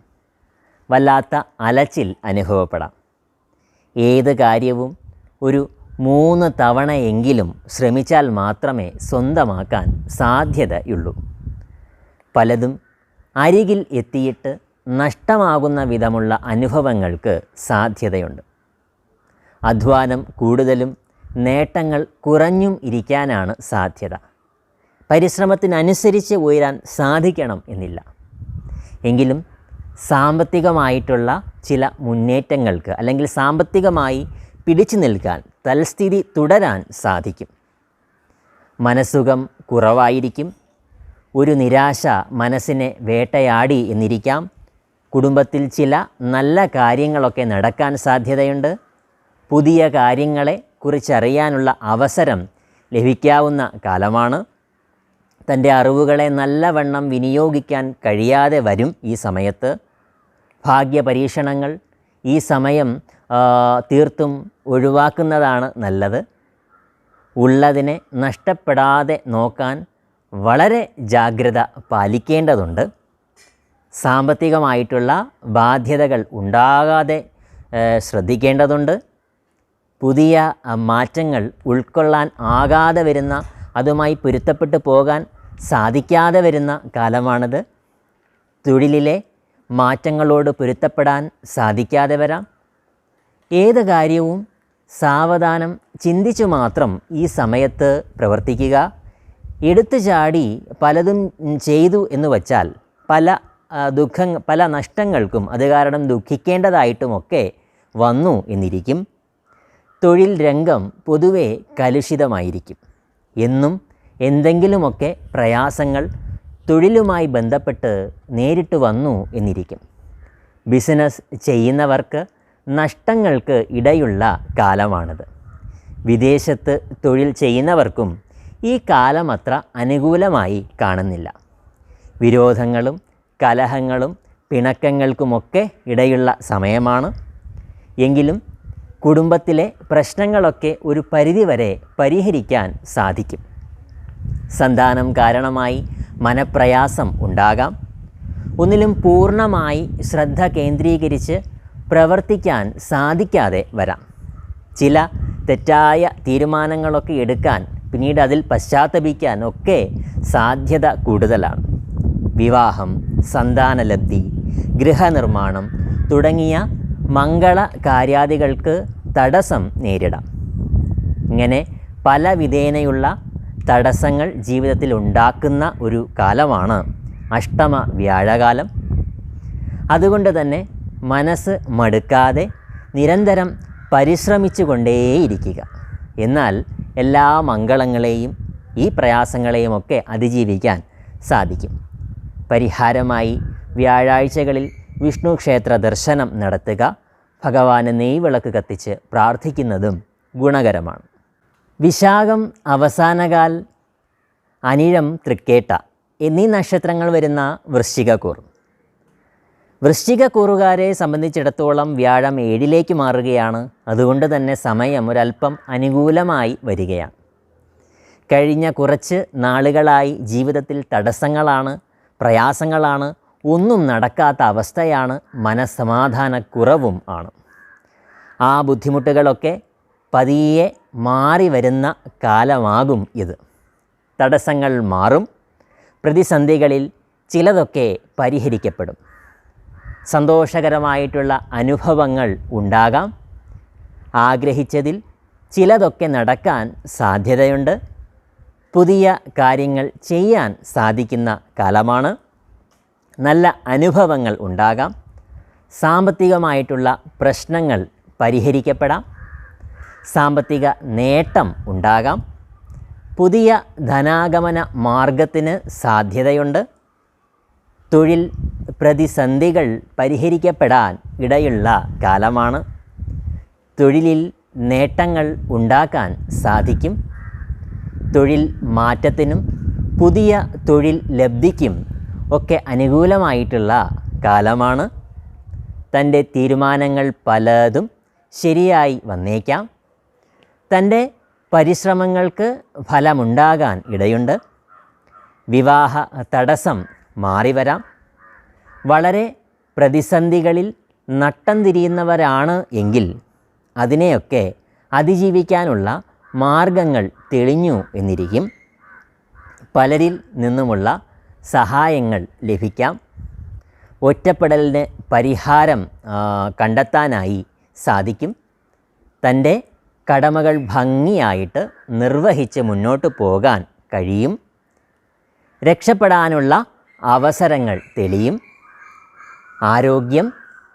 വല്ലാത്ത അലച്ചിൽ അനുഭവപ്പെടാം. ഏത് കാര്യവും ഒരു 3 തവണയെങ്കിലും ശ്രമിച്ചാൽ മാത്രമേ സ്വന്തമാക്കാൻ സാധ്യതയുള്ളൂ. പലതും അരികിൽ എത്തിയിട്ട് നഷ്ടമാകുന്ന വിധമുള്ള അനുഭവങ്ങൾക്ക് സാധ്യതയുണ്ട്. അധ്വാനം കൂടുതലും നേട്ടങ്ങൾ കുറഞ്ഞും ഇരിക്കാനാണ് സാധ്യത. പരിശ്രമത്തിനനുസരിച്ച് ഉയരാൻ സാധിക്കണം എന്നില്ല. എങ്കിലും സാമ്പത്തികമായിട്ടുള്ള ചില മുന്നേറ്റങ്ങൾക്ക് അല്ലെങ്കിൽ സാമ്പത്തികമായി പിടിച്ചു നിൽക്കാൻ, തൽസ്ഥിതി തുടരാൻ സാധിക്കും. മനസ്സുഖം കുറവായിരിക്കും. ഒരു നിരാശ മനസ്സിനെ വേട്ടയാടി എന്നിരിക്കാം. കുടുംബത്തിൽ ചില നല്ല കാര്യങ്ങളൊക്കെ നടക്കാൻ സാധ്യതയുണ്ട്. പുതിയ കാര്യങ്ങളെ കുറിച്ചറിയാനുള്ള അവസരം ലഭിക്കാവുന്ന കാലമാണ്. തൻ്റെ അറിവുകളെ നല്ലവണ്ണം വിനിയോഗിക്കാൻ കഴിയാതെ വരും ഈ സമയത്ത്. ഭാഗ്യപരീക്ഷണങ്ങൾ ഈ സമയം തീർത്തും ഒഴിവാക്കുന്നതാണ് നല്ലത്. ഉള്ളതിനെ നഷ്ടപ്പെടാതെ നോക്കാൻ വളരെ ജാഗ്രത പാലിക്കേണ്ടതുണ്ട്. സാമ്പത്തികമായിട്ടുള്ള ബാധ്യതകൾ ഉണ്ടാകാതെ ശ്രദ്ധിക്കേണ്ടതുണ്ട്. പുതിയ മാറ്റങ്ങൾ ഉൾക്കൊള്ളാൻ ആകാതെ വരുന്ന, അതുമായി പൊരുത്തപ്പെട്ടു പോകാൻ സാധിക്കാതെ വരുന്ന കാലമാണിത്. തൊഴിലിലെ മാറ്റങ്ങളോട് പൊരുത്തപ്പെടാൻ സാധിക്കാതെ വരാം. ഏത് കാര്യവും സാവധാനം ചിന്തിച്ചു മാത്രം ഈ സമയത്ത് പ്രവർത്തിക്കുക. എടുത്തു ചാടി പലതും ചെയ്തു എന്ന് വച്ചാൽ പല നഷ്ടങ്ങൾക്കും അത് കാരണം ദുഃഖിക്കേണ്ടതായിട്ടുമൊക്കെ വന്നു എന്നിരിക്കും. തൊഴിൽ രംഗം പൊതുവെ കലുഷിതമായിരിക്കും. എന്നും എന്തെങ്കിലുമൊക്കെ പ്രയാസങ്ങൾ തൊഴിലുമായി ബന്ധപ്പെട്ട് നേരിട്ട് വന്നു എന്നിരിക്കും. ബിസിനസ് ചെയ്യുന്നവർക്ക് നഷ്ടങ്ങൾക്ക് ഇടയുള്ള കാലമാണിത്. വിദേശത്ത് തൊഴിൽ ചെയ്യുന്നവർക്കും ഈ കാലം അത്ര അനുകൂലമായി കാണുന്നില്ല. വിരോധങ്ങളും കലഹങ്ങളും പിണക്കങ്ങൾക്കുമൊക്കെ ഇടയുള്ള സമയമാണ്. എങ്കിലും കുടുംബത്തിലെ പ്രശ്നങ്ങളൊക്കെ ഒരു പരിധിവരെ പരിഹരിക്കാൻ സാധിക്കും. സന്താനം കാരണമായി മനപ്രയാസം ഉണ്ടാകാം. ഒന്നിലും പൂർണ്ണമായി ശ്രദ്ധ കേന്ദ്രീകരിച്ച് പ്രവർത്തിക്കാൻ സാധിക്കാതെ വരാം. ചില തെറ്റായ തീരുമാനങ്ങളൊക്കെ എടുക്കാൻ, പിന്നീട് അതിൽ പശ്ചാത്തപിക്കാൻ ഒക്കെ സാധ്യത കൂടുതലാണ്. വിവാഹം, സന്താനലബ്ധി, ഗൃഹനിർമ്മാണം തുടങ്ങിയ മംഗള കാര്യാദികൾക്ക് തടസ്സം നേരിടാം. ഇങ്ങനെ പല വിധേനയുള്ള തടസ്സങ്ങൾ ജീവിതത്തിൽ ഉണ്ടാക്കുന്ന ഒരു കാലമാണ് അഷ്ടമ വ്യാഴകാലം. അതുകൊണ്ട് തന്നെ മനസ്സ് മടുക്കാതെ നിരന്തരം പരിശ്രമിച്ചു കൊണ്ടേയിരിക്കുക. എന്നാൽ എല്ലാ മംഗളങ്ങളെയും ഈ പ്രയാസങ്ങളെയുമൊക്കെ അതിജീവിക്കാൻ സാധിക്കും. പരിഹാരമായി വ്യാഴാഴ്ചകളിൽ വിഷ്ണു ക്ഷേത്ര ദർശനം നടത്തുക, ഭഗവാന് നെയ്വിളക്ക് കത്തിച്ച് പ്രാർത്ഥിക്കുന്നതും ഗുണകരമാണ്. വിശാഖം അവസാനകാൽ, അനിഴം, തൃക്കേട്ട എന്നീ നക്ഷത്രങ്ങൾ വരുന്ന വൃശ്ചികക്കൂർ. വൃശ്ചികക്കൂറുകാരെ സംബന്ധിച്ചിടത്തോളം വ്യാഴം 7ലേക്ക് മാറുകയാണ്. അതുകൊണ്ട് തന്നെ സമയം ഒരല്പം അനുകൂലമായി വരികയാണ്. കഴിഞ്ഞ കുറച്ച് നാളുകളായി ജീവിതത്തിൽ തടസ്സങ്ങളാണ്, പ്രയാസങ്ങളാണ്, ഒന്നും നടക്കാത്ത അവസ്ഥയാണ്, മനസ്സമാധാനക്കുറവും ആണ്. ആ ബുദ്ധിമുട്ടുകളൊക്കെ പതിയെ മാറി വരുന്ന കാലമാകും ഇത്. തടസ്സങ്ങൾ മാറും, പ്രതിസന്ധികളിൽ ചിലതൊക്കെ പരിഹരിക്കപ്പെടും, സന്തോഷകരമായിട്ടുള്ള അനുഭവങ്ങൾ ഉണ്ടാകാം, ആഗ്രഹിച്ചതിൽ ചിലതൊക്കെ നടക്കാൻ സാധ്യതയുണ്ട്, പുതിയ കാര്യങ്ങൾ ചെയ്യാൻ സാധിക്കുന്ന കാലമാണ്, നല്ല അനുഭവങ്ങൾ ഉണ്ടാകാം, സാമ്പത്തികമായിട്ടുള്ള പ്രശ്നങ്ങൾ പരിഹരിക്കപ്പെടാം, സാമ്പത്തിക നേട്ടം ഉണ്ടാകാം, പുതിയ ധനാഗമന മാർഗത്തിന് സാധ്യതയുണ്ട്, തൊഴിൽ പ്രതിസന്ധികൾ പരിഹരിക്കപ്പെടാൻ ഇടയുള്ള കാലമാണ്, തൊഴിലിൽ നേട്ടങ്ങൾ ഉണ്ടാക്കാൻ സാധിക്കും, തൊഴിൽ മാറ്റത്തിനും പുതിയ തൊഴിൽ ലബ്ധിക്കും ഒക്കെ അനുകൂലമായിട്ടുള്ള കാലമാണ്. തൻ്റെ തീരുമാനങ്ങൾ പലതും ശരിയായി വന്നേക്കാം, തൻ്റെ പരിശ്രമങ്ങൾക്ക് ഫലമുണ്ടാകാൻ ഇടയുണ്ട്, വിവാഹ തടസ്സം മാറിവരാം, വളരെ പ്രതിസന്ധികളിൽ നട്ടം തിരിയുന്നവരാണ് എങ്കിൽ അതിനെയൊക്കെ അതിജീവിക്കാനുള്ള മാർഗങ്ങൾ തെളിഞ്ഞു എന്നിരിക്കും. പലരിൽ നിന്നുമുള്ള സഹായങ്ങൾ ലഭിക്കാം, ഒറ്റപ്പെടലിന് പരിഹാരം കണ്ടെത്താനായി സാധിക്കും, തൻ്റെ കടമകൾ ഭംഗിയായിട്ട് നിർവഹിച്ച് മുന്നോട്ട് പോകാൻ കഴിയും, രക്ഷപ്പെടാനുള്ള അവസരങ്ങൾ തെളിയും, ആരോഗ്യം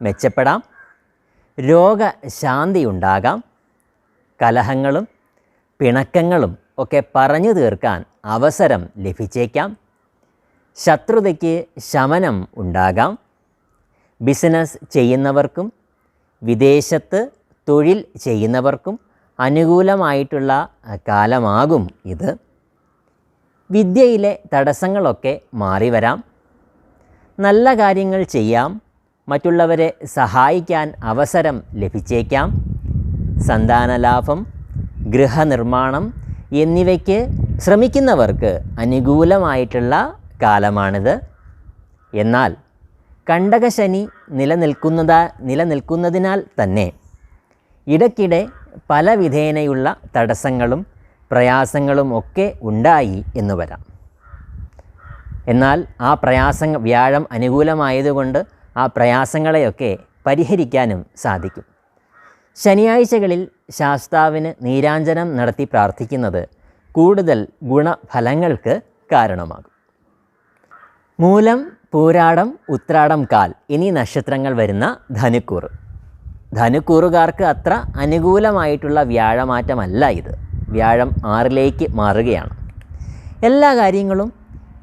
മെച്ചപ്പെടാം, രോഗശാന്തി ഉണ്ടാകാം, കലഹങ്ങളും പിണക്കങ്ങളും ഒക്കെ പറഞ്ഞു തീർക്കാൻ അവസരം ലഭിച്ചേക്കാം, ശത്രുതയ്ക്ക് ശമനം ഉണ്ടാകാം, ബിസിനസ് ചെയ്യുന്നവർക്കും വിദേശത്ത് തൊഴിൽ ചെയ്യുന്നവർക്കും അനുകൂലമായിട്ടുള്ള കാലമാകും ഇത്. വിദ്യയിലെ തടസ്സങ്ങളൊക്കെ മാറിവരാം, നല്ല കാര്യങ്ങൾ ചെയ്യാം, മറ്റുള്ളവരെ സഹായിക്കാൻ അവസരം ലഭിച്ചേക്കാം, സന്താനലാഭം, ഗൃഹനിർമ്മാണം എന്നിവയ്ക്ക് ശ്രമിക്കുന്നവർക്ക് അനുകൂലമായിട്ടുള്ള കാലമാണിത്. എന്നാൽ കണ്ടകശനി നിലനിൽക്കുന്നതിനാൽ തന്നെ ഇടയ്ക്കിടെ പല വിധേനയുള്ള തടസ്സങ്ങളും പ്രയാസങ്ങളും ഒക്കെ ഉണ്ടായി എന്ന് വരാം. എന്നാൽ ആ വ്യാഴം അനുകൂലമായതുകൊണ്ട് ആ പ്രയാസങ്ങളെയൊക്കെ പരിഹരിക്കാനും സാധിക്കും. ശനിയാഴ്ചകളിൽ ശാസ്താവിന് നീരാഞ്ജനം നടത്തി പ്രാർത്ഥിക്കുന്നത് കൂടുതൽ ഗുണഫലങ്ങൾക്ക് കാരണമാകും. മൂലം, പൂരാടം, ഉത്രാടം, കാൽ എന്നീ നക്ഷത്രങ്ങൾ വരുന്ന ധനുക്കൂർ. ധനുക്കൂറുകാർക്ക് അത്ര അനുകൂലമായിട്ടുള്ള വ്യാഴമാറ്റമല്ല ഇത്. വ്യാഴം 6ലേക്ക് മാറുകയാണ്. എല്ലാ കാര്യങ്ങളും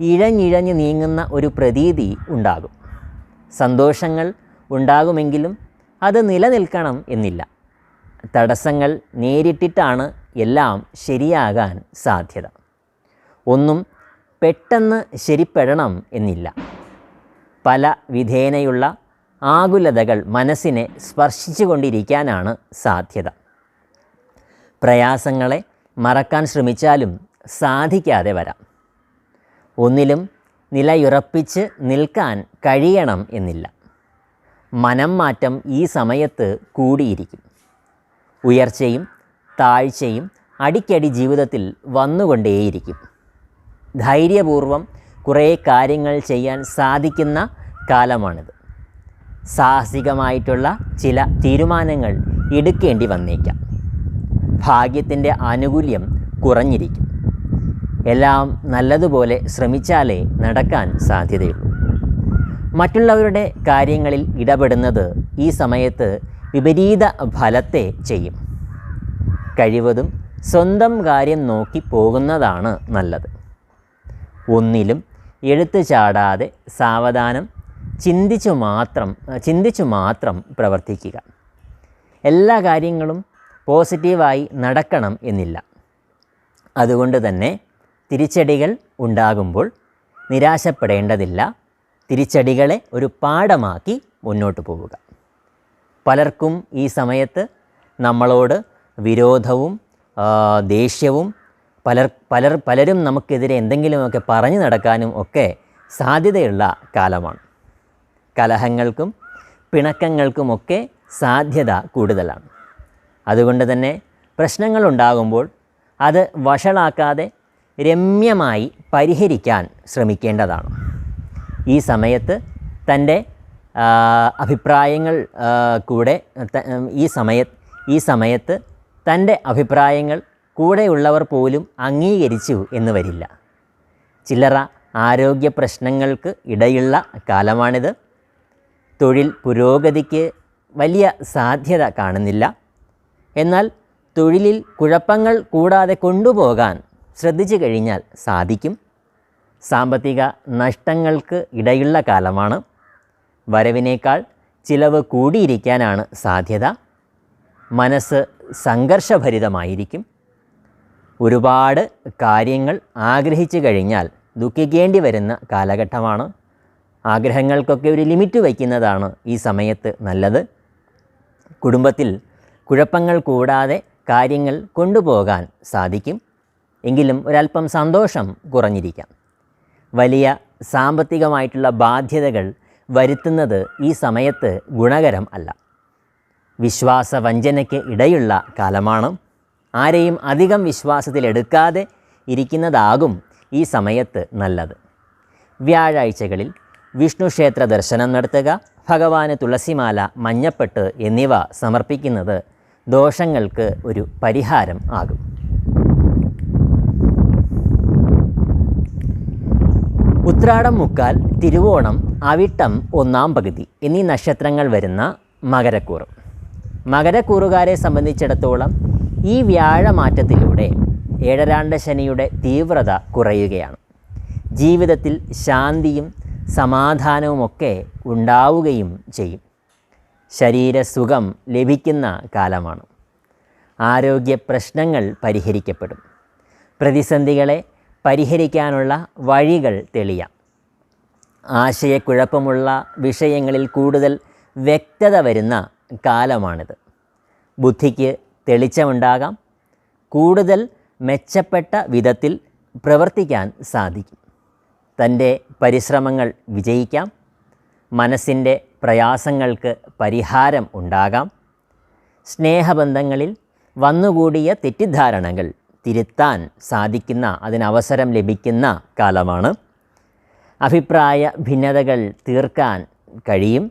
ഇഴഞ്ഞിഴഞ്ഞ് നീങ്ങുന്ന ഒരു പ്രതീതി ഉണ്ടാകും. സന്തോഷങ്ങൾ ഉണ്ടാകുമെങ്കിലും അത് നിലനിൽക്കണം എന്നില്ല. തടസ്സങ്ങൾ നേരിട്ടിട്ടാണ് എല്ലാം ശരിയാകാൻ സാധ്യത. ഒന്നും പെട്ടെന്ന് ശരിപ്പെടണം എന്നില്ല. പല വിധേനയുള്ള ആകുലതകൾ മനസ്സിനെ സ്പർശിച്ചു കൊണ്ടിരിക്കാനാണ് സാധ്യത. പ്രയാസങ്ങളെ മറക്കാൻ ശ്രമിച്ചാലും സാധിക്കാതെ വരാം. ഒന്നിലും നിലയുറപ്പിച്ച് നിൽക്കാൻ കഴിയണം എന്നില്ല. മനം മാറ്റം ഈ സമയത്ത് കൂടിയിരിക്കും. ഉയർച്ചയും താഴ്ചയും അടിക്കടി ജീവിതത്തിൽ വന്നുകൊണ്ടേയിരിക്കും. ധൈര്യപൂർവം കുറേ കാര്യങ്ങൾ ചെയ്യാൻ സാധിക്കുന്ന കാലമാണിത്. സാഹസികമായിട്ടുള്ള ചില തീരുമാനങ്ങൾ എടുക്കേണ്ടി വന്നേക്കാം. ഭാഗ്യത്തിൻ്റെ ആനുകൂല്യം കുറഞ്ഞിരിക്കും. എല്ലാം നല്ലതുപോലെ ശ്രമിച്ചാലേ നടക്കാൻ സാധ്യതയുള്ളൂ. മറ്റുള്ളവരുടെ കാര്യങ്ങളിൽ ഇടപെടുന്നത് ഈ സമയത്ത് വിപരീത ഫലത്തെ ചെയ്യും. കഴിവതും സ്വന്തം കാര്യം നോക്കി പോകുന്നതാണ് നല്ലത്. ഒന്നിലും എടുത്തു ചാടാതെ സാവധാനം ചിന്തിച്ചു മാത്രം പ്രവർത്തിക്കുക. എല്ലാ കാര്യങ്ങളും പോസിറ്റീവായി നടക്കണം എന്നില്ല. അതുകൊണ്ട് തന്നെ തിരിച്ചടികൾ ഉണ്ടാകുമ്പോൾ നിരാശപ്പെടേണ്ടതില്ല. തിരിച്ചടികളെ ഒരു പാഠമാക്കി മുന്നോട്ട് പോവുക. പലർക്കും ഈ സമയത്ത് നമ്മളോട് വിരോധവും ദേഷ്യവും പലരും നമുക്കെതിരെ എന്തെങ്കിലുമൊക്കെ പറഞ്ഞു നടക്കാനും ഒക്കെ സാധ്യതയുള്ള കാലമാണ്. കലഹങ്ങൾക്കും പിണക്കങ്ങൾക്കുമൊക്കെ സാധ്യത കൂടുതലാണ്. അതുകൊണ്ട് തന്നെ പ്രശ്നങ്ങളുണ്ടാകുമ്പോൾ അത് വഷളാക്കാതെ രമ്യമായി പരിഹരിക്കാൻ ശ്രമിക്കേണ്ടതാണ്. ഈ സമയത്ത് തൻ്റെ അഭിപ്രായങ്ങൾ കൂടെ ഈ സമയത്ത് തൻ്റെ അഭിപ്രായങ്ങൾ കൂടെയുള്ളവർ പോലും അംഗീകരിച്ചു എന്ന് വരില്ല. ചില്ലറ ആരോഗ്യ പ്രശ്നങ്ങൾക്ക് ഇടയുള്ള കാലമാണിത്. തൊഴിൽ പുരോഗതിക്ക് വലിയ സാധ്യത കാണുന്നില്ല. എന്നാൽ തൊഴിലിൽ കുഴപ്പങ്ങൾ കൂടാതെ കൊണ്ടുപോകാൻ ശ്രദ്ധിച്ചു കഴിഞ്ഞാൽ സാധിക്കും. സാമ്പത്തിക നഷ്ടങ്ങൾക്ക് ഇടയുള്ള കാലമാണ്. വരവിനേക്കാൾ ചിലവ് കൂടിയിരിക്കാനാണ് സാധ്യത. മനസ്സ് സംഘർഷഭരിതമായിരിക്കും. ഒരുപാട് കാര്യങ്ങൾ ആഗ്രഹിച്ചു കഴിഞ്ഞാൽ ദുഃഖിക്കേണ്ടി വരുന്ന കാലഘട്ടമാണ്. ആഗ്രഹങ്ങൾക്കൊക്കെ ഒരു ലിമിറ്റ് വയ്ക്കുന്നതാണ് ഈ സമയത്ത് നല്ലത്. കുടുംബത്തിൽ കുഴപ്പങ്ങൾ കൂടാതെ കാര്യങ്ങൾ കൊണ്ടുപോകാൻ സാധിക്കും. എങ്കിലും ഒരല്പം സന്തോഷം കുറഞ്ഞിരിക്കാം. വലിയ സാമ്പത്തികമായിട്ടുള്ള ബാധ്യതകൾ വരുത്തുന്നത് ഈ സമയത്ത് ഗുണകരം അല്ല. വിശ്വാസവഞ്ചനയ്ക്ക് ഇടയുള്ള കാലമാണ്. ആരെയും അധികം വിശ്വാസത്തിലെടുക്കാതെ ഇരിക്കുന്നതാകും ഈ സമയത്ത് നല്ലത്. വ്യാഴാഴ്ചകളിൽ വിഷ്ണു ക്ഷേത്ര ദർശനം നടത്തുക, ഭഗവാന് തുളസിമാല, മഞ്ഞപ്പെട്ട് എന്നിവ സമർപ്പിക്കുന്നത് ദോഷങ്ങൾക്ക് ഒരു പരിഹാരം ആകും. ഉത്രാടം, മുക്കാൽ, തിരുവോണം, അവിട്ടം, ഒന്നാം പകുതി എന്നീ നക്ഷത്രങ്ങൾ വരുന്ന മകരക്കൂറ്. മകരക്കൂറുകാരെ സംബന്ധിച്ചിടത്തോളം ഈ വ്യാഴമാറ്റത്തിലൂടെ ഏഴരാണ്ട ശനിയുടെ തീവ്രത കുറയുകയാണ്. ജീവിതത്തിൽ ശാന്തിയും സമാധാനവുമൊക്കെ ഉണ്ടാവുകയും ചെയ്യും. ശരീരസുഖം ലഭിക്കുന്ന കാലമാണ്. ആരോഗ്യ പ്രശ്നങ്ങൾ പരിഹരിക്കപ്പെടും. പ്രതിസന്ധികളെ പരിഹരിക്കാനുള്ള വഴികൾ തെളിയാം. ആശയക്കുഴപ്പമുള്ള വിഷയങ്ങളിൽ കൂടുതൽ വ്യക്തത വരുന്ന കാലമാണിത്. ബുദ്ധിക്ക് തെളിച്ചമുണ്ടാകാം. കൂടുതൽ മെച്ചപ്പെട്ട വിധത്തിൽ പ്രവർത്തിക്കാൻ സാധിക്കും. തൻ്റെ പരിശ്രമങ്ങൾ വിജയിക്കാം. മനസ്സിൻ്റെ പ്രയാസങ്ങൾക്ക് പരിഹാരം ഉണ്ടാകാം. സ്നേഹബന്ധങ്ങളിൽ വന്നുകൂടിയ തെറ്റിദ്ധാരണകൾ തിരുത്താൻ സാധിക്കുന്ന, അതിനവസരം ലഭിക്കുന്ന കാലമാണ്. അഭിപ്രായ ഭിന്നതകൾ തീർക്കാൻ കഴിയും.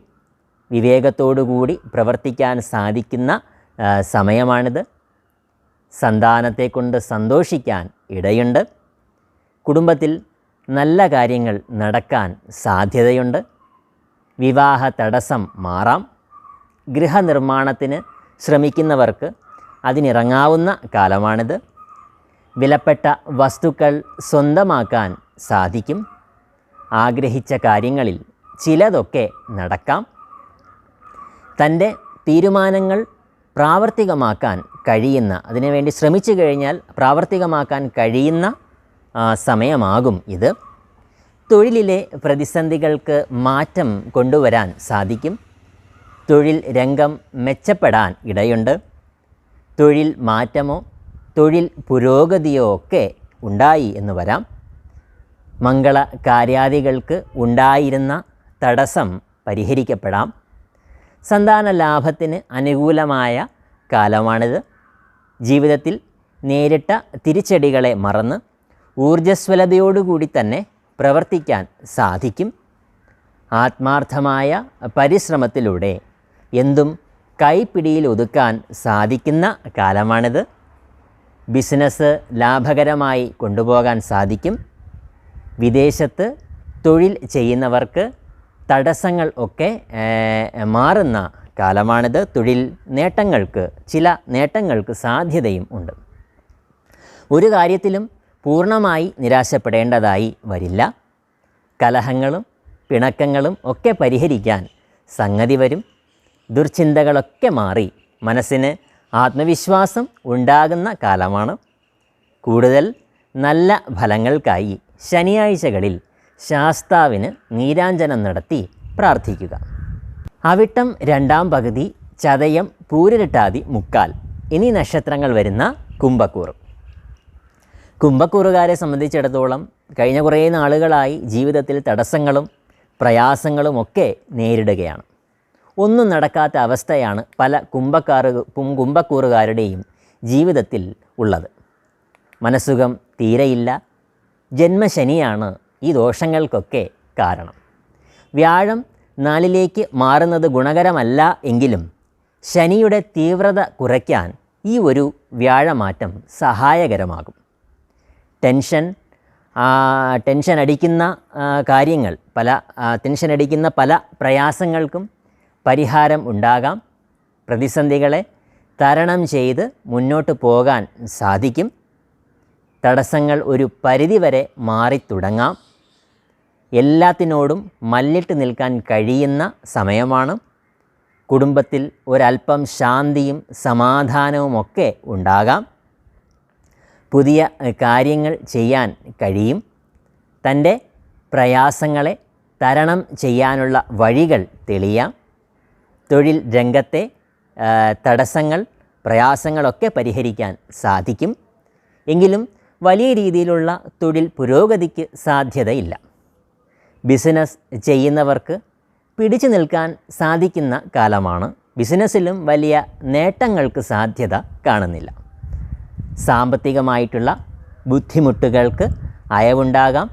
വിവേകത്തോടുകൂടി പ്രവർത്തിക്കാൻ സാധിക്കുന്ന സമയമാണിത്. സന്താനത്തെക്കൊണ്ട് സന്തോഷിക്കാൻ ഇടയുണ്ട്. കുടുംബത്തിൽ നല്ല കാര്യങ്ങൾ നടക്കാൻ സാധ്യതയുണ്ട്. വിവാഹ തടസ്സം മാറാം. ഗൃഹനിർമ്മാണത്തിന് ശ്രമിക്കുന്നവർക്ക് അതിനിറങ്ങാവുന്ന കാലമാണിത്. വിലപ്പെട്ട വസ്തുക്കൾ സ്വന്തമാക്കാൻ സാധിക്കും. ആഗ്രഹിച്ച കാര്യങ്ങളിൽ ചിലതൊക്കെ നടക്കാം. തൻ്റെ തീരുമാനങ്ങൾ പ്രാവർത്തികമാക്കാൻ കഴിയുന്ന, അതിനുവേണ്ടി ശ്രമിച്ചു കഴിഞ്ഞാൽ പ്രാവർത്തികമാക്കാൻ കഴിയുന്ന സമയമാകും ഇത്. തൊഴിലിലെ പ്രതിസന്ധികൾക്ക് മാറ്റം കൊണ്ടുവരാൻ സാധിക്കും. തൊഴിൽ രംഗം മെച്ചപ്പെടാൻ ഇടയുണ്ട്. തൊഴിൽ മാറ്റമോ തൊഴിൽ പുരോഗതിയോ ഒക്കെ ഉണ്ടായി എന്ന് വരാം. മംഗള കാര്യാദികൾക്ക് ഉണ്ടായിരുന്ന തടസ്സം പരിഹരിക്കപ്പെടാം. സന്താന ലാഭത്തിന് അനുകൂലമായ കാലമാണിത്. ജീവിതത്തിൽ നേരിട്ട തിരിച്ചടികളെ മറന്ന് ഊർജ്ജസ്വലതയോടുകൂടി തന്നെ പ്രവർത്തിക്കാൻ സാധിക്കും. ആത്മാർത്ഥമായ പരിശ്രമത്തിലൂടെ എന്തും കൈപ്പിടിയിൽ ഒതുക്കാൻ സാധിക്കുന്ന കാലമാണിത്. ബിസിനസ് ലാഭകരമായി കൊണ്ടുപോകാൻ സാധിക്കും. വിദേശത്ത് തൊഴിൽ ചെയ്യുന്നവർക്ക് തടസ്സങ്ങൾ ഒക്കെ മാറുന്ന കാലമാണിത്. തൊഴിൽ നേട്ടങ്ങൾക്ക്, ചില നേട്ടങ്ങൾക്ക് സാധ്യതയും ഉണ്ട്. ഒരു കാര്യത്തിലും പൂർണ്ണമായി നിരാശപ്പെടേണ്ടതായി വരില്ല. കലഹങ്ങളും പിണക്കങ്ങളും ഒക്കെ പരിഹരിക്കാൻ സംഗതി വരും. ദുർചിന്തകളൊക്കെ മാറി മനസ്സിന് ആത്മവിശ്വാസം ഉണ്ടാകുന്ന കാലമാണ്. കൂടുതൽ നല്ല ഫലങ്ങൾക്കായി ശനിയാഴ്ചകളിൽ ശാസ്താവിന് നീരാഞ്ജനം നടത്തി പ്രാർത്ഥിക്കുക. അവിട്ടം 2-ാം പകുതി, ചതയം, പൂരിരുട്ടാതി, മുക്കാൽ എന്നീ നക്ഷത്രങ്ങൾ വരുന്ന കുംഭക്കൂറ്. കുംഭക്കൂറുകാരെ സംബന്ധിച്ചിടത്തോളം കഴിഞ്ഞ കുറേ നാളുകളായി ജീവിതത്തിൽ തടസ്സങ്ങളും പ്രയാസങ്ങളുമൊക്കെ നേരിടുകയാണ്. ഒന്നും നടക്കാത്ത അവസ്ഥയാണ് പല കുംഭക്കൂറുകാരുടെയും ജീവിതത്തിൽ ഉള്ളത്. മനസ്സുഖം തീരെയില്ല. ജന്മശനിയാണ് ഈ ദോഷങ്ങൾക്കൊക്കെ കാരണം. വ്യാഴം 4ലേക്ക് മാറുന്നത് ഗുണകരമല്ല എങ്കിലും ശനിയുടെ തീവ്രത കുറയ്ക്കാൻ ഈ ഒരു വ്യാഴമാറ്റം സഹായകരമാകും. ടെൻഷൻ അടിക്കുന്ന കാര്യങ്ങൾ, ടെൻഷൻ അടിക്കുന്ന പല പ്രയാസങ്ങൾക്കും പരിഹാരം ഉണ്ടാകാം. പ്രതിസന്ധികളെ തരണം ചെയ്ത് മുന്നോട്ട് പോകാൻ സാധിക്കും. തടസ്സങ്ങൾ ഒരു പരിധിവരെ മാറിത്തുടങ്ങാം. എല്ലാത്തിനോടും മല്ലിട്ട് നിൽക്കാൻ കഴിയുന്ന സമയമാണ്. കുടുംബത്തിൽ ഒരല്പം ശാന്തിയും സമാധാനവുമൊക്കെ ഉണ്ടാകാം. പുതിയ കാര്യങ്ങൾ ചെയ്യാൻ കഴിയും. തൻ്റെ പ്രയാസങ്ങളെ തരണം ചെയ്യാനുള്ള വഴികൾ തെളിയാം. തൊഴിൽ രംഗത്തെ തടസ്സങ്ങൾ, പ്രയാസങ്ങളൊക്കെ പരിഹരിക്കാൻ സാധിക്കും. എങ്കിലും വലിയ രീതിയിലുള്ള തൊഴിൽ പുരോഗതിക്ക് സാധ്യതയില്ല. ബിസിനസ് ചെയ്യുന്നവർക്ക് പിടിച്ചു നിൽക്കാൻ സാധിക്കുന്ന കാലമാണ്. ബിസിനസ്സിലും വലിയ നേട്ടങ്ങൾക്ക് സാധ്യത കാണുന്നില്ല. സാമ്പത്തികമായിട്ടുള്ള ബുദ്ധിമുട്ടുകൾക്ക് അയവുണ്ടാകാം.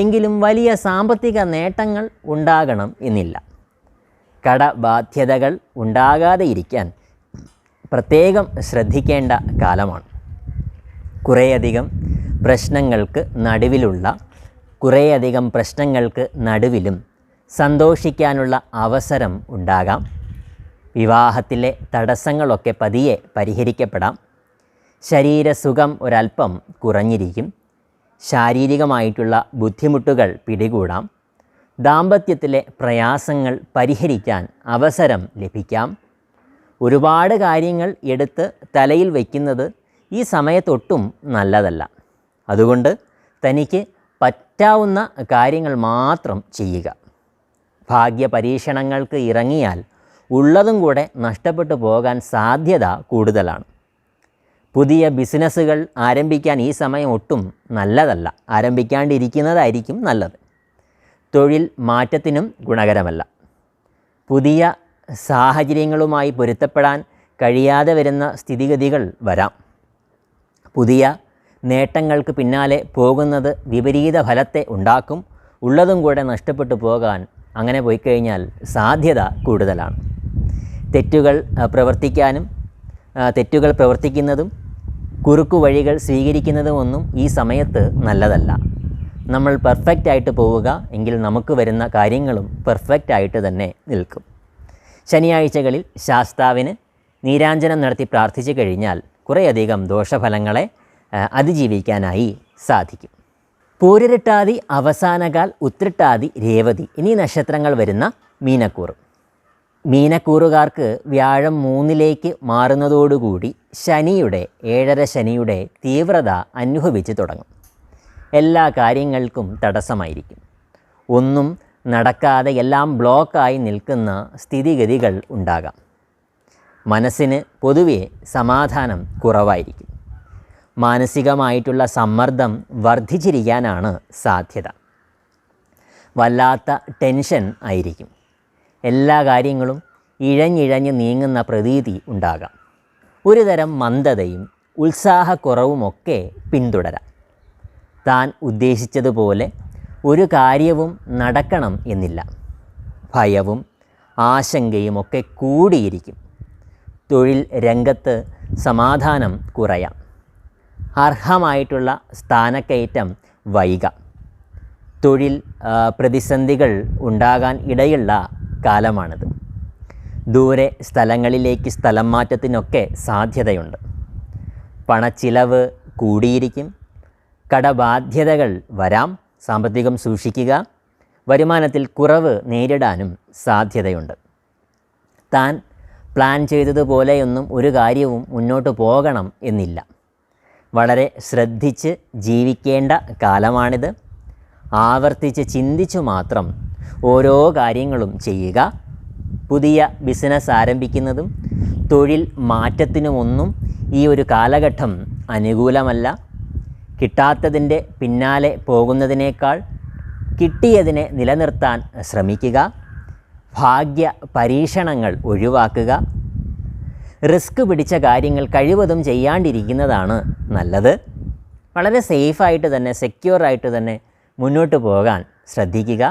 എങ്കിലും വലിയ സാമ്പത്തിക നേട്ടങ്ങൾ ഉണ്ടാകണം എന്നില്ല. കടബാധ്യതകൾ ഉണ്ടാകാതെ ഇരിക്കാൻ പ്രത്യേകം ശ്രദ്ധിക്കേണ്ട കാലമാണ്. കുറേയധികം പ്രശ്നങ്ങൾക്ക് നടുവിലും സന്തോഷിക്കാനുള്ള അവസരം ഉണ്ടാകാം. വിവാഹത്തിലെ തടസ്സങ്ങളൊക്കെ പതിയെ പരിഹരിക്കപ്പെടാം. ശരീരസുഖം ഒരല്പം കുറഞ്ഞിരിക്കും. ശാരീരികമായിട്ടുള്ള ബുദ്ധിമുട്ടുകൾ പിടികൂടാം. ദാമ്പത്യത്തിലെ പ്രയാസങ്ങൾ പരിഹരിക്കാൻ അവസരം ലഭിക്കാം. ഒരുപാട് കാര്യങ്ങൾ എടുത്ത് തലയിൽ വയ്ക്കുന്നത് ഈ സമയത്തൊട്ടും നല്ലതല്ല. അതുകൊണ്ട് തനിക്ക് പറ്റാവുന്ന കാര്യങ്ങൾ മാത്രം ചെയ്യുക. ഭാഗ്യ പരീക്ഷണങ്ങൾക്ക് ഇറങ്ങിയാൽ ഉള്ളതും കൂടെ നഷ്ടപ്പെട്ടു പോകാൻ സാധ്യത കൂടുതലാണ്. പുതിയ ബിസിനസ്സുകൾ ആരംഭിക്കാൻ ഈ സമയം ഒട്ടും നല്ലതല്ല. ആരംഭിക്കാണ്ടിരിക്കുന്നതായിരിക്കും നല്ലത്. തൊഴിൽ മാറ്റത്തിനും ഗുണകരമല്ല. പുതിയ സാഹചര്യങ്ങളുമായി പൊരുത്തപ്പെടാൻ കഴിയാതെ വരുന്ന സ്ഥിതിഗതികൾ വരാം. പുതിയ നേട്ടങ്ങൾക്ക് പിന്നാലെ പോകുന്നത് വിപരീത ഫലത്തെ ഉണ്ടാക്കും. ഉള്ളതും കൂടെ നഷ്ടപ്പെട്ടു പോകാൻ അങ്ങനെ പോയിക്കഴിഞ്ഞാൽ സാധ്യത കൂടുതലാണ്. തെറ്റുകൾ പ്രവർത്തിക്കുന്നതും കുറുക്കു വഴികൾ സ്വീകരിക്കുന്നതുമൊന്നും ഈ സമയത്ത് നല്ലതല്ല. നമ്മൾ പെർഫെക്റ്റായിട്ട് പോവുക എങ്കിൽ നമുക്ക് വരുന്ന കാര്യങ്ങളും പെർഫെക്റ്റായിട്ട് തന്നെ നിൽക്കും. ശനിയാഴ്ചകളിൽ ശാസ്താവിന് നീരാഞ്ജനം നടത്തി പ്രാർത്ഥിച്ചു കഴിഞ്ഞാൽ കുറേയധികം ദോഷഫലങ്ങളെ അതിജീവിക്കാനായി സാധിക്കും. പൂരിരുട്ടാതി, അവസാനകാൽ, ഉത്രട്ടാതി, രേവതി എന്നീ നക്ഷത്രങ്ങൾ വരുന്ന മീനക്കൂർ. മീനക്കൂറുകാർക്ക് വ്യാഴം 3ലേക്ക് മാറുന്നതോടുകൂടി ശനിയുടെ 7.5 ശനിയുടെ തീവ്രത അനുഭവിച്ച് തുടങ്ങും. എല്ലാ കാര്യങ്ങൾക്കും തടസ്സമായിരിക്കും. ഒന്നും നടക്കാതെ എല്ലാം ബ്ലോക്കായി നിൽക്കുന്ന സ്ഥിതിഗതികൾ ഉണ്ടാകാം. മനസ്സിന് പൊതുവെ സമാധാനം കുറവായിരിക്കും. മാനസികമായിട്ടുള്ള സമ്മർദ്ദം വർദ്ധിച്ചിരിക്കാനാണ് സാധ്യത. വല്ലാത്ത ടെൻഷൻ ആയിരിക്കും. എല്ലാ കാര്യങ്ങളും ഇഴഞ്ഞിഴഞ്ഞ് നീങ്ങുന്ന പ്രതീതി ഉണ്ടാകാം. ഒരുതരം മന്ദതയും ഉത്സാഹക്കുറവുമൊക്കെ പിന്തുടരാം. താൻ ഉദ്ദേശിച്ചതുപോലെ ഒരു കാര്യവും നടക്കണം എന്നില്ല. ഭയവും ആശങ്കയുമൊക്കെ കൂടിയിരിക്കും. തൊഴിൽ രംഗത്ത് സമാധാനം കുറയാം. അർഹമായിട്ടുള്ള സ്ഥാനക്കയറ്റം വൈകാം. തൊഴിൽ പ്രതിസന്ധികൾ ഉണ്ടാകാൻ ഇടയുള്ള കാലമാണിത്. ദൂരെ സ്ഥലങ്ങളിലേക്ക് സ്ഥലം മാറ്റത്തിനൊക്കെ സാധ്യതയുണ്ട്. പണച്ചിലവ് കൂടിയിരിക്കും. കടബാധ്യതകൾ വരാം. സാമ്പത്തികം സൂക്ഷിക്കുക. വരുമാനത്തിൽ കുറവ് നേരിടാനും സാധ്യതയുണ്ട്. താൻ പ്ലാൻ ചെയ്തതുപോലെയൊന്നും ഒരു കാര്യവും മുന്നോട്ട് പോകണം എന്നില്ല. വളരെ ശ്രദ്ധിച്ച് ജീവിക്കേണ്ട കാലമാണിത്. ആവർത്തിച്ച് ചിന്തിച്ചു മാത്രം ഓരോ കാര്യങ്ങളും ചെയ്യുക. പുതിയ ബിസിനസ് ആരംഭിക്കുന്നതും തൊഴിൽ മാറ്റത്തിനുമൊന്നും ഈ ഒരു കാലഘട്ടം അനുകൂലമല്ല. കിട്ടാത്തതിൻ്റെ പിന്നാലെ പോകുന്നതിനേക്കാൾ കിട്ടിയതിനെ നിലനിർത്താൻ ശ്രമിക്കുക. ഭാഗ്യ പരീക്ഷണങ്ങൾ ഒഴിവാക്കുക. റിസ്ക് പിടിച്ച കാര്യങ്ങൾ കഴിവതും ചെയ്യാണ്ടിരിക്കുന്നതാണ് നല്ലത്. വളരെ സേഫായിട്ട് തന്നെ സെക്യൂറായിട്ട് തന്നെ മുന്നോട്ട് പോകാൻ ശ്രദ്ധിക്കുക.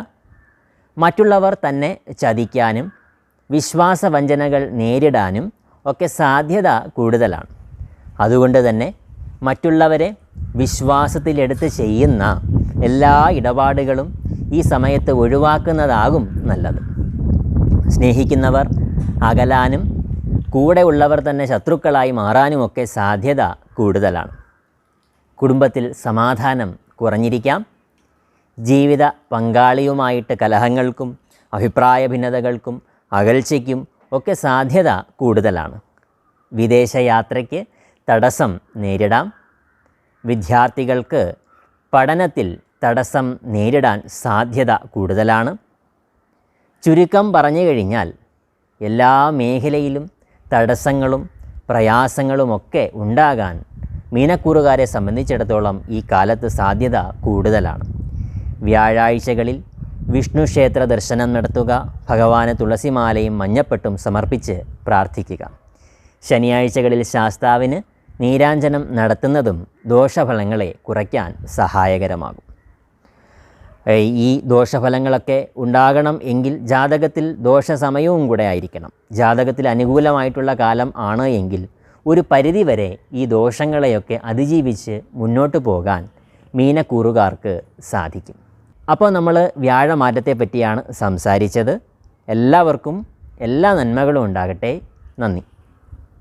മറ്റുള്ളവർ തന്നെ ചതിക്കാനും വിശ്വാസവഞ്ചനകൾ നേരിടാനും ഒക്കെ സാധ്യത കൂടുതലാണ്. അതുകൊണ്ട് തന്നെ മറ്റുള്ളവരെ വിശ്വാസത്തിലെടുത്ത് ചെയ്യുന്ന എല്ലാ ഇടപാടുകളും ഈ സമയത്ത് ഒഴിവാക്കുന്നതാകും നല്ലത്. സ്നേഹിക്കുന്നവർ അകലാനും കൂടെ ഉള്ളവർ തന്നെ ശത്രുക്കളായി മാറാനുമൊക്കെ സാധ്യത കൂടുതലാണ്. കുടുംബത്തിൽ സമാധാനം കുറഞ്ഞിരിക്കാം. ജീവിത പങ്കാളിയുമായിട്ട് കലഹങ്ങൾക്കും അഭിപ്രായ ഭിന്നതകൾക്കും അകൽച്ചയ്ക്കും ഒക്കെ സാധ്യത കൂടുതലാണ്. വിദേശയാത്രയ്ക്ക് തടസ്സം നേരിടാം. വിദ്യാർത്ഥികൾക്ക് പഠനത്തിൽ തടസ്സം നേരിടാൻ സാധ്യത കൂടുതലാണ്. ചുരുക്കം പറഞ്ഞു കഴിഞ്ഞാൽ എല്ലാ മേഖലയിലും തടസ്സങ്ങളും പ്രയാസങ്ങളുമൊക്കെ ഉണ്ടാകാൻ മീനക്കൂറുകാരെ സംബന്ധിച്ചിടത്തോളം ഈ കാലത്ത് സാധ്യത കൂടുതലാണ്. വ്യാഴാഴ്ചകളിൽ വിഷ്ണു ക്ഷേത്ര ദർശനം നടത്തുക. ഭഗവാന് തുളസിമാലയും മഞ്ഞപ്പെട്ടും സമർപ്പിച്ച് പ്രാർത്ഥിക്കുക. ശനിയാഴ്ചകളിൽ ശാസ്താവിന് നീരാഞ്ജനം നടത്തുന്നതും ദോഷഫലങ്ങളെ കുറയ്ക്കാൻ സഹായകരമാകും. ഈ ദോഷഫലങ്ങളൊക്കെ ഉണ്ടാകണം എങ്കിൽ ജാതകത്തിൽ ദോഷസമയവും കൂടെ ആയിരിക്കണം. ജാതകത്തിൽ അനുകൂലമായിട്ടുള്ള കാലം ആണ് എങ്കിൽ ഒരു പരിധിവരെ ഈ ദോഷങ്ങളെയൊക്കെ അതിജീവിച്ച് മുന്നോട്ട് പോകാൻ മീനക്കൂറുകാർക്ക് സാധിക്കും. അപ്പോൾ നമ്മൾ വ്യാഴമാറ്റത്തെ പറ്റിയാണ് സംസാരിച്ചത്. എല്ലാവർക്കും എല്ലാ നന്മകളും ഉണ്ടാകട്ടെ. നന്ദി.